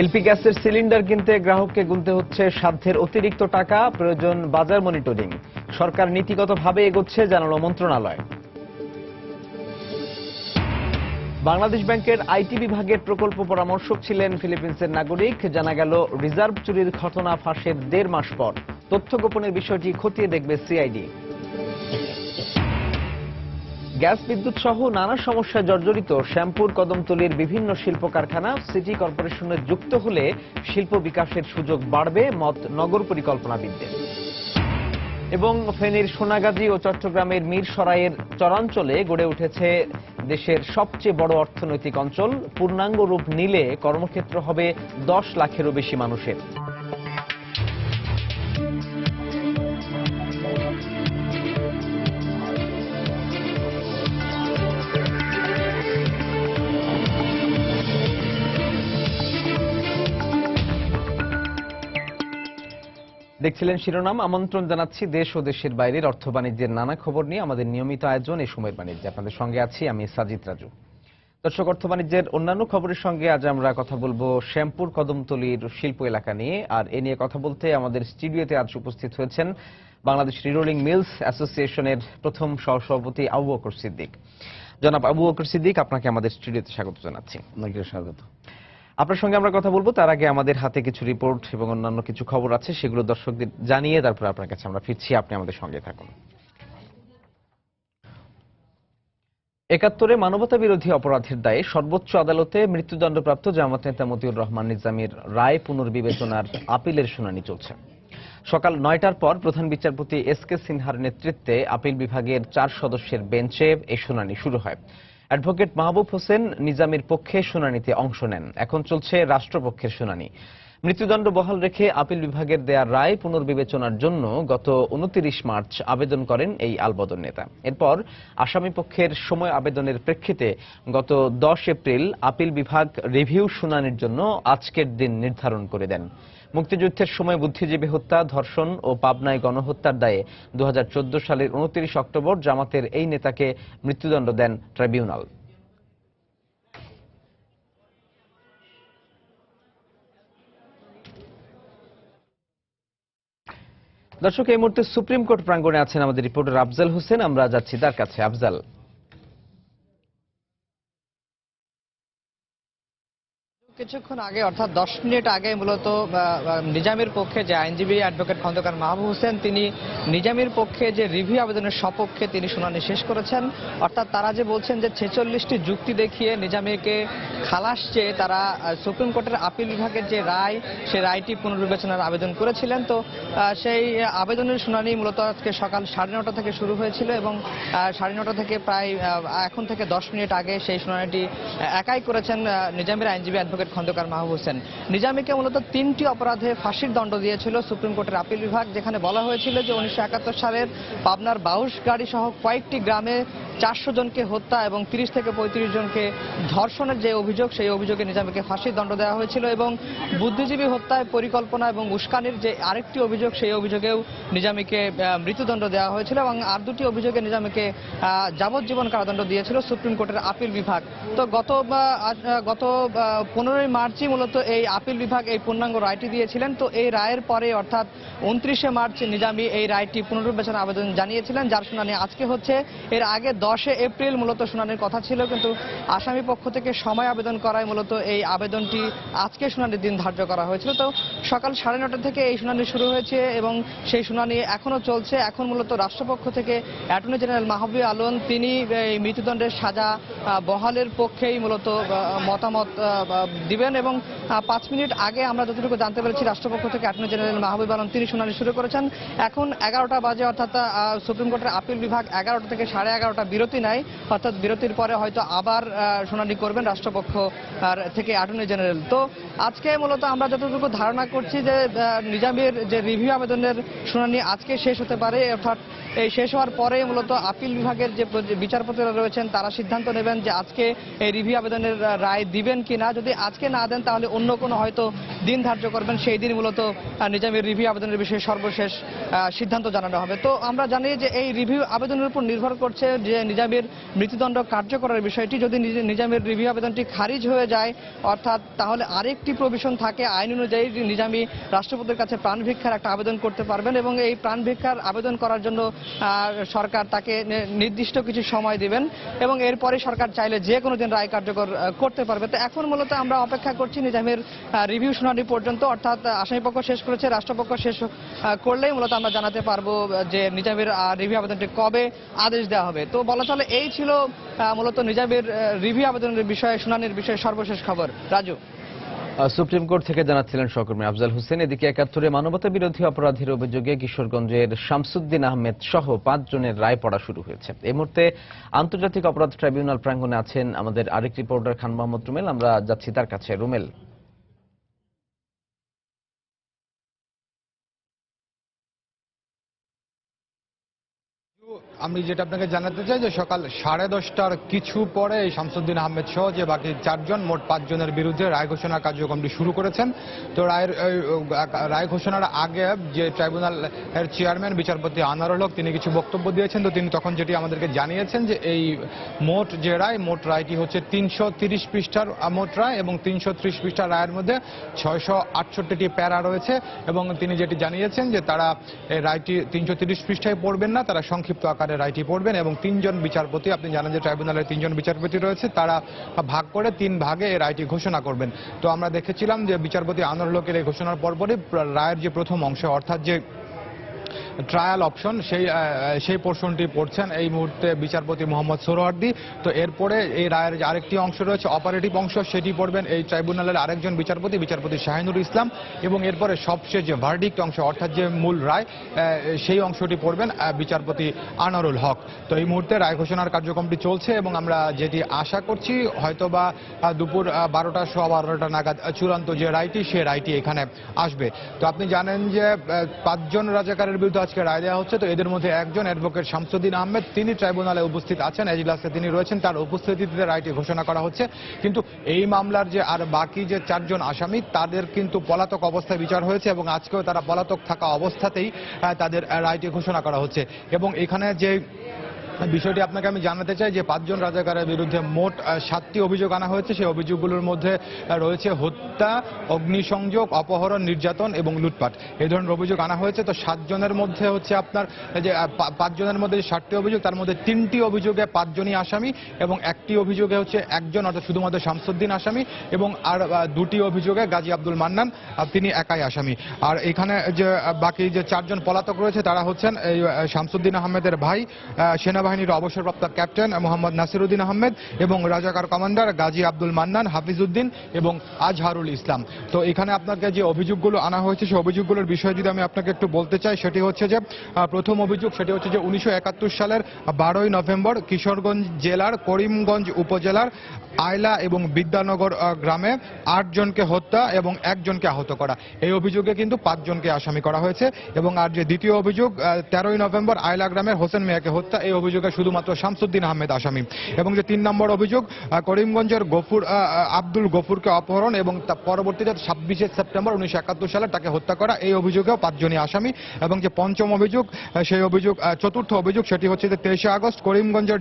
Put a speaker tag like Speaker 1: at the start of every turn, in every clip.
Speaker 1: LP গ্যাসের cylinder কিনতে গ্রাহককে গুনতে হচ্ছে সাধ্যের অতিরিক্ত টাকা, প্রয়োজন বাজার মনিটরিং। সরকার নীতিগতভাবে এগোচ্ছে জানালো মন্ত্রণালয়। বাংলাদেশ ব্যাংকের আইটি বিভাগের প্রকল্প পরামর্শক ছিলেন ফিলিপিন্সের নাগরিক। জানা গেল রিজার্ভ চুরির ঘটনা ফাঁসের 1.5 মাস পর তথ্য গোপনের বিষয়টি খতিয়ে দেখবে সিআইডি। গ্যাস বিদ্যুৎ সহ নানা সমস্যায় জর্জরিত শ্যামপুর কদমতলীর বিভিন্ন শিল্প কারখানা সিটি কর্পোরেশনে যুক্ত হলে শিল্প বিকাশের সুযোগ বাড়বে, মত নগর পরিকল্পনাবিদদের। এবং ফেনীর সোনাগাজী ও চট্টগ্রামের মিরসরাইয়ের চরাঞ্চলে গড়ে উঠেছে দেশের সবচেয়ে বড় অর্থনৈতিক অঞ্চল। পূর্ণাঙ্গ রূপ নিলে কর্মক্ষেত্র হবে 10 লাখেরও বেশি মানুষের। দেখছিলেন শিরোনাম। আমন্ত্রণ জানাচ্ছি দেশ ও দেশের বাইরের অর্থ বাণিজ্যের নানা খবর নিয়ে আমাদের নিয়মিত আয়োজন এই সময়ের বাণিজ্যে। আপনাদের সঙ্গে আছি আমি সাজিদ রাজু। দর্শক, অর্থ বাণিজ্যের অন্যান্য খবরের সঙ্গে আজ আমরা কথা বলবো শ্যামপুর কদমতলীর শিল্প এলাকা নিয়ে। আর এ নিয়ে কথা বলতে আমাদের স্টুডিওতে আজ উপস্থিত হয়েছেন বাংলাদেশ রিরোলিং মিলস অ্যাসোসিয়েশনের প্রথম সহসভাপতি আবু বকর সিদ্দিক। জনাব আবু বকর সিদ্দিক, আপনাকে আমাদের স্টুডিওতে স্বাগত জানাচ্ছি।
Speaker 2: আপনাকে স্বাগত।
Speaker 1: আপনার সঙ্গে আমরা কথা বলবো, তার আগে আমাদের হাতে কিছু রিপোর্ট এবং অন্যান্য কিছু খবর আছে, সেগুলো দর্শকদের জানিয়ে তারপর আপনার কাছে আমরা ফিরছি। আপনি আমাদের সঙ্গে থাকুন। 71 মানবতা বিরোধী অপরাধের দায়ে সর্বোচ্চ আদালতে মৃত্যুদণ্ডপ্রাপ্ত জামাত নেতা মতিউর রহমান নিজামীর রায় পুনর্বিবেচনার আপিলের শুনানি চলছে। সকাল 9টার পর প্রধান বিচারপতি এস.কে. সিনহার নেতৃত্বে আপিল বিভাগের 4 সদস্যের বেঞ্চে এই শুনানি শুরু হয়। অ্যাডভোকেট মাহবুব হোসেন নিজামীর পক্ষে শুনানিতে অংশ নেন। এখন চলছে রাষ্ট্রপক্ষের শুনানি। মৃত্যুদণ্ড বহাল রেখে আপিল বিভাগের দেয়া রায় পুনর্বিবেচনার জন্য গত 29 মার্চ আবেদন করেন এই আলবদর নেতা। এরপর আসামি পক্ষের সময় আবেদনের প্রেক্ষিতে গত 10 এপ্রিল আপিল বিভাগ রিভিউ শুনানির জন্য আজকের দিন নির্ধারণ করে দেন। মুক্তিযুদ্ধের সময় বুদ্ধিজীবী হত্যা, ধর্ষণ ও পাবনায় গণহত্যার দায়ে 2014 সালের 29 অক্টোবর জামাতের এই নেতাকে মৃত্যুদণ্ড দেন ট্রাইব্যুনাল। দর্শক, এই মুহূর্তে সুপ্রিম কোর্ট প্রাঙ্গণে আছেন আমাদের রিপোর্টার আফজাল হোসেন। আমরা যাচ্ছি তার কাছে। আফজাল,
Speaker 3: কিছুক্ষণ আগে অর্থাৎ 10 মিনিট আগে মূলত নিজামীর পক্ষে যে আইনজীবী অ্যাডভোকেট খন্দকার মাহবুব হোসেন, তিনি নিজামীর পক্ষে যে রিভিউ আবেদনের সপক্ষে তিনি শুনানি শেষ করেছেন। অর্থাৎ তারা যে বলছেন যে 46টি যুক্তি দেখিয়ে নিজামীকে খালাস চেয়ে তারা সুপ্রিম কোর্টের আপিল বিভাগের যে রায়, সেই রায়টি পুনর্বিবেচনার আবেদন করেছিলেন। তো সেই আবেদনের শুনানি মূলত আজকে সকাল 9:30 থেকে শুরু হয়েছিল এবং 9:30 থেকে প্রায় এখন থেকে 10 মিনিট আগে সেই শুনানিটি একাই করেছেন নিজামীর আইনজীবী অ্যাডভোকেট খন্দকার মাহবুব হোসেন। নিজামীকে মূলত 3টি অপরাধে ফাঁসির দণ্ড দিয়েছিল সুপ্রিম কোর্টের আপিল বিভাগ, যেখানে বলা হয়েছিল যে 1971 সালের পাবনার বাউশগাড়ি সহ কয়েকটি গ্রামে 400 জনকে হত্যা এবং 30 থেকে 35 জনকে ধর্ষণের যে অভিযোগ, সেই অভিযোগে নিজামীকে ফাঁসির দণ্ড দেওয়া হয়েছিল এবং বুদ্ধিজীবী হত্যায় পরিকল্পনা এবং উস্কানির যে আরেকটি অভিযোগ, সেই অভিযোগেও নিজামীকে মৃত্যুদণ্ড দেওয়া হয়েছিল এবং আর 2টি অভিযোগে নিজামীকে যাবজ্জীবন কারাদণ্ড দিয়েছিল সুপ্রিম কোর্টের আপিল বিভাগ। তো গত 15 মার্চই মূলত এই আপিল বিভাগ এই পূর্ণাঙ্গ রায়টি দিয়েছিলেন। তো এই রায়ের পরে অর্থাৎ 29 মার্চ নিজামী এই রায়টি পুনর্বিবেচনা আবেদন জানিয়েছিলেন, যার শুনানি আজকে হচ্ছে। এর আগে 10 এপ্রিল মূলত শুনানির কথা ছিল, কিন্তু আসামি পক্ষ থেকে সময় আবেদন করায় মূলত এই আবেদনটি আজকে শুনানির দিন ধার্য করা হয়েছিল। তো সকাল 9:30 থেকে এই শুনানি শুরু হয়েছে এবং সেই শুনানি এখনো চলছে। এখন মূলত রাষ্ট্রপক্ষ থেকে অ্যাটর্নি জেনারেল মাহবুবে আলম, তিনি এই মৃত্যুদণ্ডের সাজা বহালের পক্ষেই মূলত মতামত দিবেন এবং 5 মিনিট আগে আমরা যতটুকু জানতে পেরেছি রাষ্ট্রপক্ষ থেকে অ্যাটর্নি জেনারেল মাহবুব আলম তিনি শুনানি শুরু করেছেন। এখন 11টা বাজে, অর্থাৎ সুপ্রিম কোর্টের আপিল বিভাগ 11টা থেকে 11:30 বিরতি নেয়, অর্থাৎ বিরতির পরে হয়তো আবার শুনানি করবেন রাষ্ট্রপক্ষ থেকে অ্যাটর্নি জেনারেল। তো আজকে মূলত আমরা যতটুকু ধারণা করছি যে নিজামীর যে রিভিউ আবেদনের শুনানি আজকে শেষ হতে পারে, অর্থাৎ এই শেষ হওয়ার পরে মূলত আপিল বিভাগের যে বিচারপতিরা রয়েছেন তারা সিদ্ধান্ত নেবেন যে আজকে এই রিভিউ আবেদনের রায় দিবেন কিনা। যদি আজকে না দেন তাহলে অন্য কোনো হয়তো দিন ধার্য করবেন, সেই দিন মূলত নিজামীর রিভিউ আবেদনের বিষয়ে সর্বশেষ সিদ্ধান্ত জানানো হবে। তো আমরা জানি যে এই রিভিউ আবেদনের উপর নির্ভর করছে যে নিজামীর মৃত্যুদণ্ড কার্যকরের বিষয়টি। যদি নিজামীর রিভিউ আবেদনটি খারিজ হয়ে যায়, অর্থাৎ তাহলে আরেকটি প্রভিশন থাকে আইন অনুযায়ী যে নিজামী রাষ্ট্রপতির কাছে প্রাণ ভিক্ষার একটা আবেদন করতে পারবেন এবং এই প্রাণ ভিক্ষার আবেদন করার জন্য সরকার তাকে নির্দিষ্ট কিছু সময় দিবেন এবং এরপরে সরকার চাইলে যে কোনো দিন রায় কার্যকর করতে পারবে। তো এখন মূলত আমরা অপেক্ষা করছি নিজামের রিভিউ শুনানি পর্যন্ত, অর্থাৎ আসামিপক্ষ শেষ করেছে, রাষ্ট্রপক্ষ শেষ করলেই মূলত আমরা জানাতে পারবো যে নিজামের রিভিউ আবেদনটি কবে আদেশ দেওয়া হবে। তো বলা চলে এই ছিল মূলত নিজামের রিভিউ আবেদনের বিষয়ে শুনানির বিষয়ে সর্বশেষ খবর। রাজু।
Speaker 1: সুপ্রিম কোর্ট থেকে জানাচ্ছিলেন সহকর্মী আফজাল হোসেন। এদিকে ৭১ মানবতা বিরোধী অপরাধের অভিযোগে কিশোরগঞ্জের শামসুদ্দিন আহমেদ সহ ৫ জনের রায় পড়া শুরু হয়েছে। এই মুহূর্তে আন্তর্জাতিক অপরাধ ট্রাইব্যুনাল প্রাঙ্গণে আছেন আমাদের আরেক রিপোর্টার খান মোহাম্মদ রুমেল। আমরা যাচ্ছি তার কাছে। রুমেল,
Speaker 2: আমি যেটা আপনাকে জানাতে চাই যে সকাল 10:30টার কিছু পরে এই শামসুদ্দিন আহমেদ সহ যে বাকি 4 জন, মোট 5 জনের বিরুদ্ধে রায় ঘোষণার কার্যক্রমটি শুরু করেছেন। তো রায় ঘোষণার আগে যে ট্রাইব্যুনালের চেয়ারম্যান বিচারপতি আনারুল হক তিনি কিছু বক্তব্য দিয়েছেন। তো তিনি তখন যেটি আমাদেরকে জানিয়েছেন যে এই মোট রায়টি হচ্ছে 330 পৃষ্ঠার মোট রায় এবং 330 পৃষ্ঠার রায়ের মধ্যে 668টি প্যারা রয়েছে এবং তিনি যেটি জানিয়েছেন যে তারা এই রায়টি 330 পৃষ্ঠায় পড়বেন না, তারা সংক্ষিপ্ত আকারে রায়টি পড়বেন এবং 3 জন বিচারপতি, আপনি জানেন যে ট্রাইব্যুনালের 3 জন বিচারপতি রয়েছে, তারা ভাগ করে 3 ভাগে এই রায়টি ঘোষণা করবেন। তো আমরা দেখেছিলাম যে বিচারপতি আনোয়ার হকের এই ঘোষণার পরপরই রায়ের যে প্রথম অংশ, অর্থাৎ যে ট্রায়াল অপশন, সেই পোর্শনটি পড়ছেন এই মুহূর্তে বিচারপতি মোহাম্মদ সোহরাওয়ার্দী। তো এরপরে এই রায়ের যে আরেকটি অংশ রয়েছে অপারেটিভ অংশ, সেটি পড়বেন এই ট্রাইব্যুনালের আরেকজন বিচারপতি শাহিনুর ইসলাম এবং এরপরে সবশেষ যে ভার্ডিক্ট অংশ, অর্থাৎ যে মূল রায়, সেই অংশটি পড়বেন বিচারপতি আনারুল হক। তো এই মুহূর্তে রায় ঘোষণার কার্যক্রমটি চলছে এবং আমরা যেটি আশা করছি হয়তোবা দুপুর 12টা, 12:15 নাগাদ চূড়ান্ত যে রায়টি, সেই রায়টি এখানে আসবে। তো আপনি জানেন যে 5 জন রাজাকারের বিরুদ্ধে আজকে রায় দেওয়া হচ্ছে। তো এদের মধ্যে একজন অ্যাডভোকেট শামসুদ্দিন আহমেদ, তিনি ট্রাইব্যুনালে উপস্থিত আছেন, এজলাসে তিনি রয়েছেন, তার উপস্থিতিতে রায়টি ঘোষণা করা হচ্ছে। কিন্তু এই মামলার যে আর বাকি যে 4 জন আসামি, তাদের কিন্তু পলাতক অবস্থায় বিচার হয়েছে এবং আজকেও তারা পলাতক থাকা অবস্থাতেই তাদের রায়টি ঘোষণা করা হচ্ছে। এবং এখানে যে বিষয়টি আপনাকে আমি জানাতে চাই যে 5 জন রাজাকারের বিরুদ্ধে মোট 7টি অভিযোগ আনা হয়েছে। সেই অভিযোগগুলোর মধ্যে রয়েছে হত্যা, অগ্নিসংযোগ, অপহরণ, নির্যাতন এবং লুটপাট, এই ধরনের অভিযোগ আনা হয়েছে। তো 7 জনের মধ্যে হচ্ছে আপনার যে 5 জনের মধ্যে 7টি অভিযোগ, তার মধ্যে 3টি অভিযোগে 5 জনই আসামি এবং 1টি অভিযোগে হচ্ছে 1 জন, অর্থাৎ শুধুমাত্র শামসুদ্দিন আসামি এবং আর 2টি অভিযোগে গাজী আব্দুল মান্নান, তিনি একাই আসামি। আর এখানে যে বাকি যে 4 জন পলাতক রয়েছে তারা হচ্ছেন এই শামসুদ্দিন আহমেদের ভাই, সেনাবাহিনীর অবসরপ্রাপ্ত ক্যাপ্টেন মোহাম্মদ নাসিরউদ্দিন আহমেদ এবং রাজাকার কমান্ডার গাজী আব্দুল মান্নান, হাফিজউদ্দিন এবং আজহারুল ইসলাম। তো এখানে আপনাকে যে অভিযোগগুলো আনা হয়েছে সেই অভিযোগগুলোর বিষয়ে যদি আমি আপনাকে একটু বলতে চাই, সেটি হচ্ছে যে প্রথম অভিযোগ সেটি হচ্ছে যে 1971 সালের 12ই নভেম্বর কিশোরগঞ্জ জেলার করিমগঞ্জ উপজেলার আয়লা এবং বিদ্যানগর গ্রামে 8 জনকে হত্যা এবং 1 জনকে আহত করা, এই অভিযোগে কিন্তু 5 জনকে আসামি করা হয়েছে। এবং আর যে দ্বিতীয় অভিযোগ 13ই নভেম্বর আয়লা গ্রামের হোসেন মিয়াকে হত্যা, এই অভিযোগে শুধুমাত্র শামসুদ্দিন আহমেদ আসামি। এবং যে 3 নম্বর অভিযোগ করিমগঞ্জের আব্দুল গফুরকে অপহরণ এবং পরবর্তীতে 26শে সেপ্টেম্বর 1971 সালে তাকে হত্যা করা, এই অভিযোগেও 5 জনই আসামি। এবং যে পঞ্চম অভিযোগ, সেই অভিযোগ চতুর্থ অভিযোগ সেটি হচ্ছে যে 23শে আগস্ট করিমগঞ্জের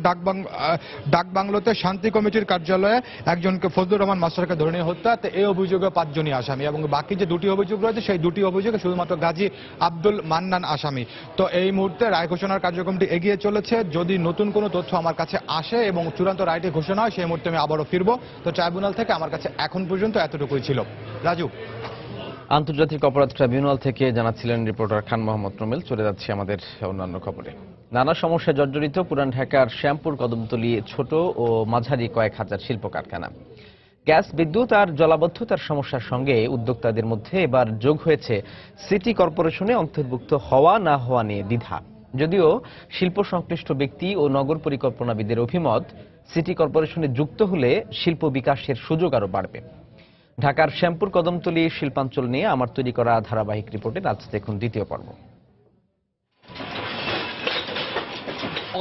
Speaker 2: ডাকবাংলোতে শান্তি কমিটির কার্যালয়ে একজনকে ফজলুর রহমান মাস্টারকে ধরে নিয়ে হত্যা, তো এই অভিযোগে 5 জনই আসামি। এবং বাকি যে 2টি অভিযোগ রয়েছে সেই 2টি অভিযোগে শুধুমাত্র গাজী আব্দুল মান্নান আসামি। তো এই মুহূর্তে রায় ঘোষণার কার্যক্রমটি এগিয়ে চলেছে। যদি নতুন কোনো তথ্য আমার কাছে আসে এবং চূড়ান্ত রায়টি ঘোষণা হয় সেই মুহূর্তে আমি আবারও ফিরবো। তো ট্রাইব্যুনাল থেকে আমার কাছে এখন পর্যন্ত এতটুকুই ছিল। রাজু।
Speaker 1: আন্তর্জাতিক অপরাধ ট্রাইব্যুনাল থেকে জানাচ্ছিলেন রিপোর্টার খান মোহাম্মদ রুমেল। চলে যাচ্ছে আমাদের অন্যান্য খবরে। নানা সমস্যায় জর্জরিত পুরান ঢাকার শ্যামপুর কদমতলী ছোট ও মাঝারি কয়েক হাজার শিল্প কারখানা। গ্যাস, বিদ্যুৎ আর জলাবদ্ধতার সমস্যার সঙ্গে উদ্যোক্তাদের মধ্যে এবার যোগ হয়েছে সিটি কর্পোরেশনে অন্তর্ভুক্ত হওয়া না হওয়া নিয়ে দ্বিধা। যদিও শিল্প সংশ্লিষ্ট ব্যক্তি ও নগর পরিকল্পনাবিদের অভিমত, সিটি কর্পোরেশনে যুক্ত হলে শিল্প বিকাশের সুযোগ আরও বাড়বে। ঢাকার শ্যামপুর কদমতলী শিল্পাঞ্চল নিয়ে আমার তৈরি করা ধারাবাহিক রিপোর্টের আজ দেখুন দ্বিতীয় পর্ব।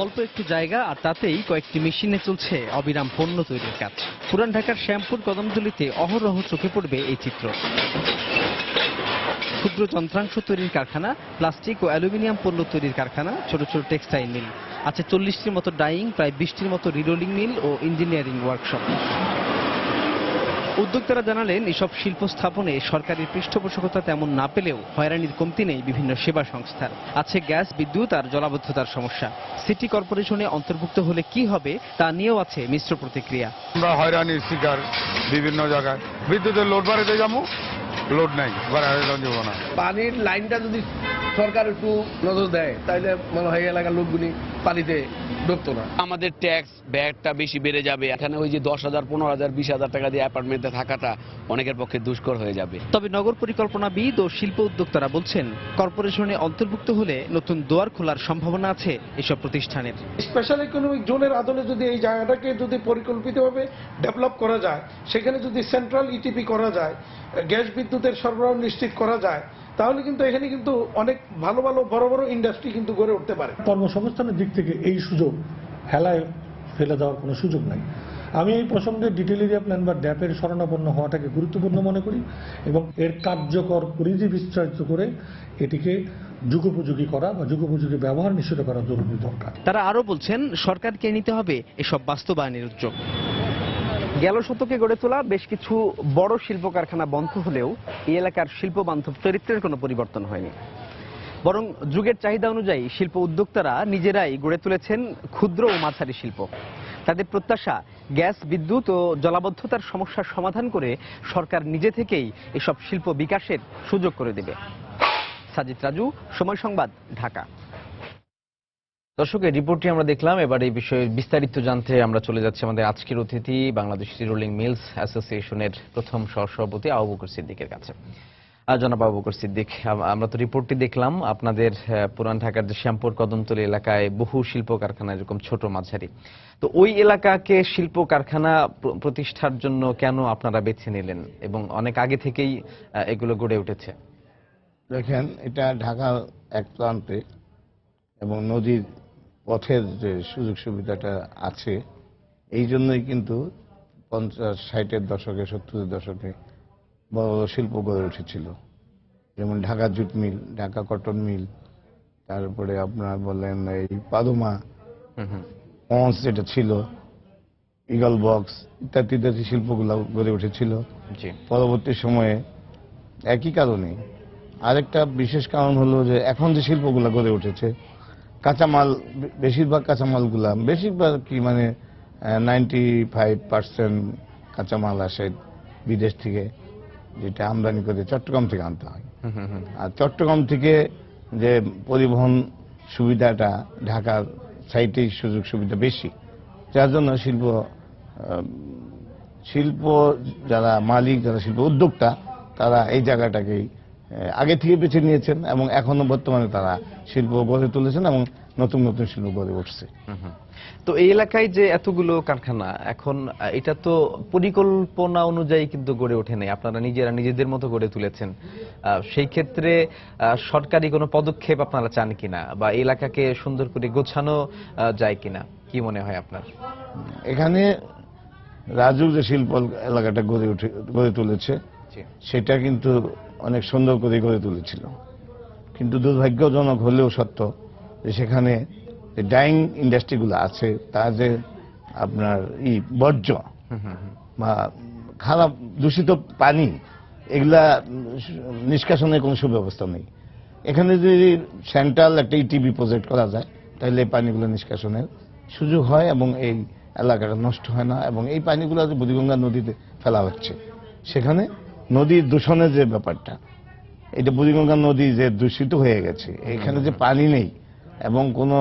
Speaker 4: অল্প একটু জায়গা আর তাতেই কয়েকটি মেশিনে চলছে অবিরাম পণ্য তৈরির কাজ।
Speaker 3: পুরান ঢাকার শ্যামপুর কদমতলীতে অহরহ চোখে পড়বে এই চিত্র। ক্ষুদ্র যন্ত্রাংশ তৈরির কারখানা, প্লাস্টিক ও অ্যালুমিনিয়াম পণ্য তৈরির কারখানা, ছোট ছোট টেক্সটাইল মিল আছে, 40টির মতো ডাইং, প্রায় 20টির মতো রিরোলিং মিল ও ইঞ্জিনিয়ারিং ওয়ার্কশপ। উদ্যোক্তারা জানালেন, এসব শিল্প স্থাপনে সরকারি পৃষ্ঠপোষকতা তেমন না পেলেও হয়রানির কমতি নেই বিভিন্ন সেবা সংস্থার। আছে গ্যাস, বিদ্যুৎ আর জলাবদ্ধতার সমস্যা। সিটি কর্পোরেশনে অন্তর্ভুক্ত হলে কি হবে তা নিয়েও আছে মিশ্র প্রতিক্রিয়া।
Speaker 4: আমরা হয়রানির শিকার বিভিন্ন জায়গায়। বিদ্যুতের লোড বাড়িতে যাবো, লোড নাই, বাড়াতে যাব না।
Speaker 5: পানির লাইনটা যদি সরকার একটু নজর দেয় তাহলে মনে হয় এলাকার লোকগুলি পানিতে ডুবতো না।
Speaker 6: আমাদের ট্যাক্স ব্যাগটা বেশি বেড়ে যাবে। এখানে ওই যে 10,000, 15,000, 20,000 টাকা দিয়ে অ্যাপার্টমেন্টে থাকাটা অনেকের পক্ষে দুষ্কর হয়ে যাবে।
Speaker 3: তবে নগর পরিকল্পনাবিদ ও শিল্প উদ্যোক্তারা বলছেন, কর্পোরেশনে অন্তর্ভুক্ত হলে নতুন দুয়ার খোলার সম্ভাবনা আছে এসব প্রতিষ্ঠানের।
Speaker 7: স্পেশাল ইকোনমিক জোনের আদলে যদি এই জায়গাটাকে যদি পরিকল্পিতভাবে ডেভেলপ করা যায়, সেখানে যদি সেন্ট্রাল ইটিপি করা যায়, গ্যাস বিদ্যুতের সরবরাহ নিশ্চিত করা যায়, তাহলে কিন্তু এখানে কিন্তু অনেক ভালো ভালো বড় বড় ইন্ডাস্ট্রি কিন্তু গড়ে উঠতে পারে।
Speaker 8: কর্মসংস্থানের দিক থেকে এই সুযোগ হেলায় ফেলে দেওয়ার কোনো সুযোগ নাই। আমি এই প্রসঙ্গে ডিটেল এরিয়া প্ল্যান বা ড্যাপের শরণাপন্ন হওয়াটাকে গুরুত্বপূর্ণ মনে করি এবং এর কার্যকর পরিধি বিস্তারিত করে এটিকে যুগোপযোগী করা বা যুগোপযোগী ব্যবহার নিশ্চিত করা জরুরি দরকার।
Speaker 3: তারা আরো বলছেন, সরকারকে নিতে হবে এসব বাস্তবায়নের উদ্যোগ। গেল শতকে গড়ে তোলা বেশ কিছু বড় শিল্প কারখানা বন্ধ হলেও এই এলাকার শিল্প বান্ধব চরিত্রের কোনো পরিবর্তন হয়নি। বরং যুগের চাহিদা অনুযায়ী শিল্প উদ্যোক্তারা নিজেরাই গড়ে তুলেছেন ক্ষুদ্র ও মাঝারি শিল্প। তাদের প্রত্যাশা, গ্যাস, বিদ্যুৎ ও জলাবদ্ধতার সমস্যার সমাধান করে সরকার নিজে থেকেই এসব শিল্প বিকাশের সুযোগ করে দেবে। সাজিদ রাজু, সময় সংবাদ, ঢাকা।
Speaker 1: দর্শক, এই রিপোর্টটি আমরা দেখলাম। এবার এই বিষয়ে বিস্তারিত জানতে আমরা চলে যাচ্ছি আমাদের আজকের অতিথি বাংলাদেশ রোলিং মিলস অ্যাসোসিয়েশনের প্রথম সহসভাপতি আবু বকর সিদ্দিকের কাছে। জনাব আবু বকর সিদ্দিক, আমরা তো রিপোর্টটি দেখলাম আপনাদের পুরান ঢাকার যে শ্যামপুর কদমতলী এলাকায় বহু শিল্প কারখানা এরকম ছোট মাঝারি, তো ওই এলাকাকে শিল্প কারখানা প্রতিষ্ঠার জন্য কেন আপনারা বেছে নিলেন এবং অনেক আগে থেকেই এগুলো গড়ে উঠেছে?
Speaker 9: দেখেন, এটা ঢাকার এক প্রান্তে এবং নদীর পথের যে সুযোগ সুবিধাটা আছে, এই জন্যই কিন্তু 50-60-এর দশকে, 70-এর দশকে বড় বড় শিল্প গড়ে উঠেছিল। যেমন Dhaka jute mill, Dhaka cotton mill, তারপরে আপনার বলেন এই পাদুমা পঞ্চ যেটা ছিল, ইগল বক্স ইত্যাদি ইত্যাদি শিল্পগুলো গড়ে উঠেছিল। পরবর্তী সময়ে একই কারণে আরেকটা বিশেষ কারণ হলো যে এখন যে শিল্পগুলো গড়ে উঠেছে, কাঁচামাল, বেশিরভাগ কাঁচামালগুলা, বেশিরভাগ কি মানে 95% কাঁচামাল আসে বিদেশ থেকে, যেটা আমদানি করে চট্টগ্রাম থেকে আনতে হয়। আর চট্টগ্রাম থেকে যে পরিবহন সুবিধাটা ঢাকার সাইটেই সুযোগ সুবিধা বেশি, যার জন্য শিল্প যারা মালিক, যারা শিল্প উদ্যোক্তা, তারা এই জায়গাটাকেই আগে থেকে বেছে নিয়েছেন এবং এখনো বর্তমানে তারা শিল্প গড়ে তুলেছেন এবং নতুন নতুন শিল্প গড়ে উঠছে।
Speaker 1: তো এই এলাকায় যে এতগুলো কারখানা, এখন এটা তো পরিকল্পনা অনুযায়ী কিন্তু গড়ে ওঠে নাই, আপনারা নিজেরা নিজেদের মতো গড়ে তুলেছেন। সেই ক্ষেত্রে সরকারি কোনো পদক্ষেপ আপনারা চান কিনা, বা এই এলাকাকে সুন্দর করে গোছানো যায় কিনা, কি মনে হয় আপনার?
Speaker 9: এখানে রাজু যে শিল্প এলাকাটা গড়ে তুলেছে, সেটা কিন্তু অনেক সুন্দর করে গড়ে তুলেছিল, কিন্তু দুর্ভাগ্যজনক হলেও সত্য যে সেখানে যে ডাইং ইন্ডাস্ট্রিগুলো আছে, তা যে আপনার বর্জ্য বা খারাপ দূষিত পানি, এগুলা নিষ্কাশনের কোনো সুব্যবস্থা নেই। এখানে যদি সেন্ট্রাল একটা ইটিবি প্রজেক্ট করা যায়, তাহলে এই পানিগুলো নিষ্কাশনের সুযোগ হয় এবং এই এলাকাটা নষ্ট হয় না, এবং এই পানিগুলো যে বুড়িগঙ্গা নদীতে ফেলা হচ্ছে, সেখানে নদীর দূষণের যে ব্যাপারটা, এটা বুড়িগঙ্গা নদী যে দূষিত হয়ে গেছে, এখানে যে পানি নেই এবং কোনো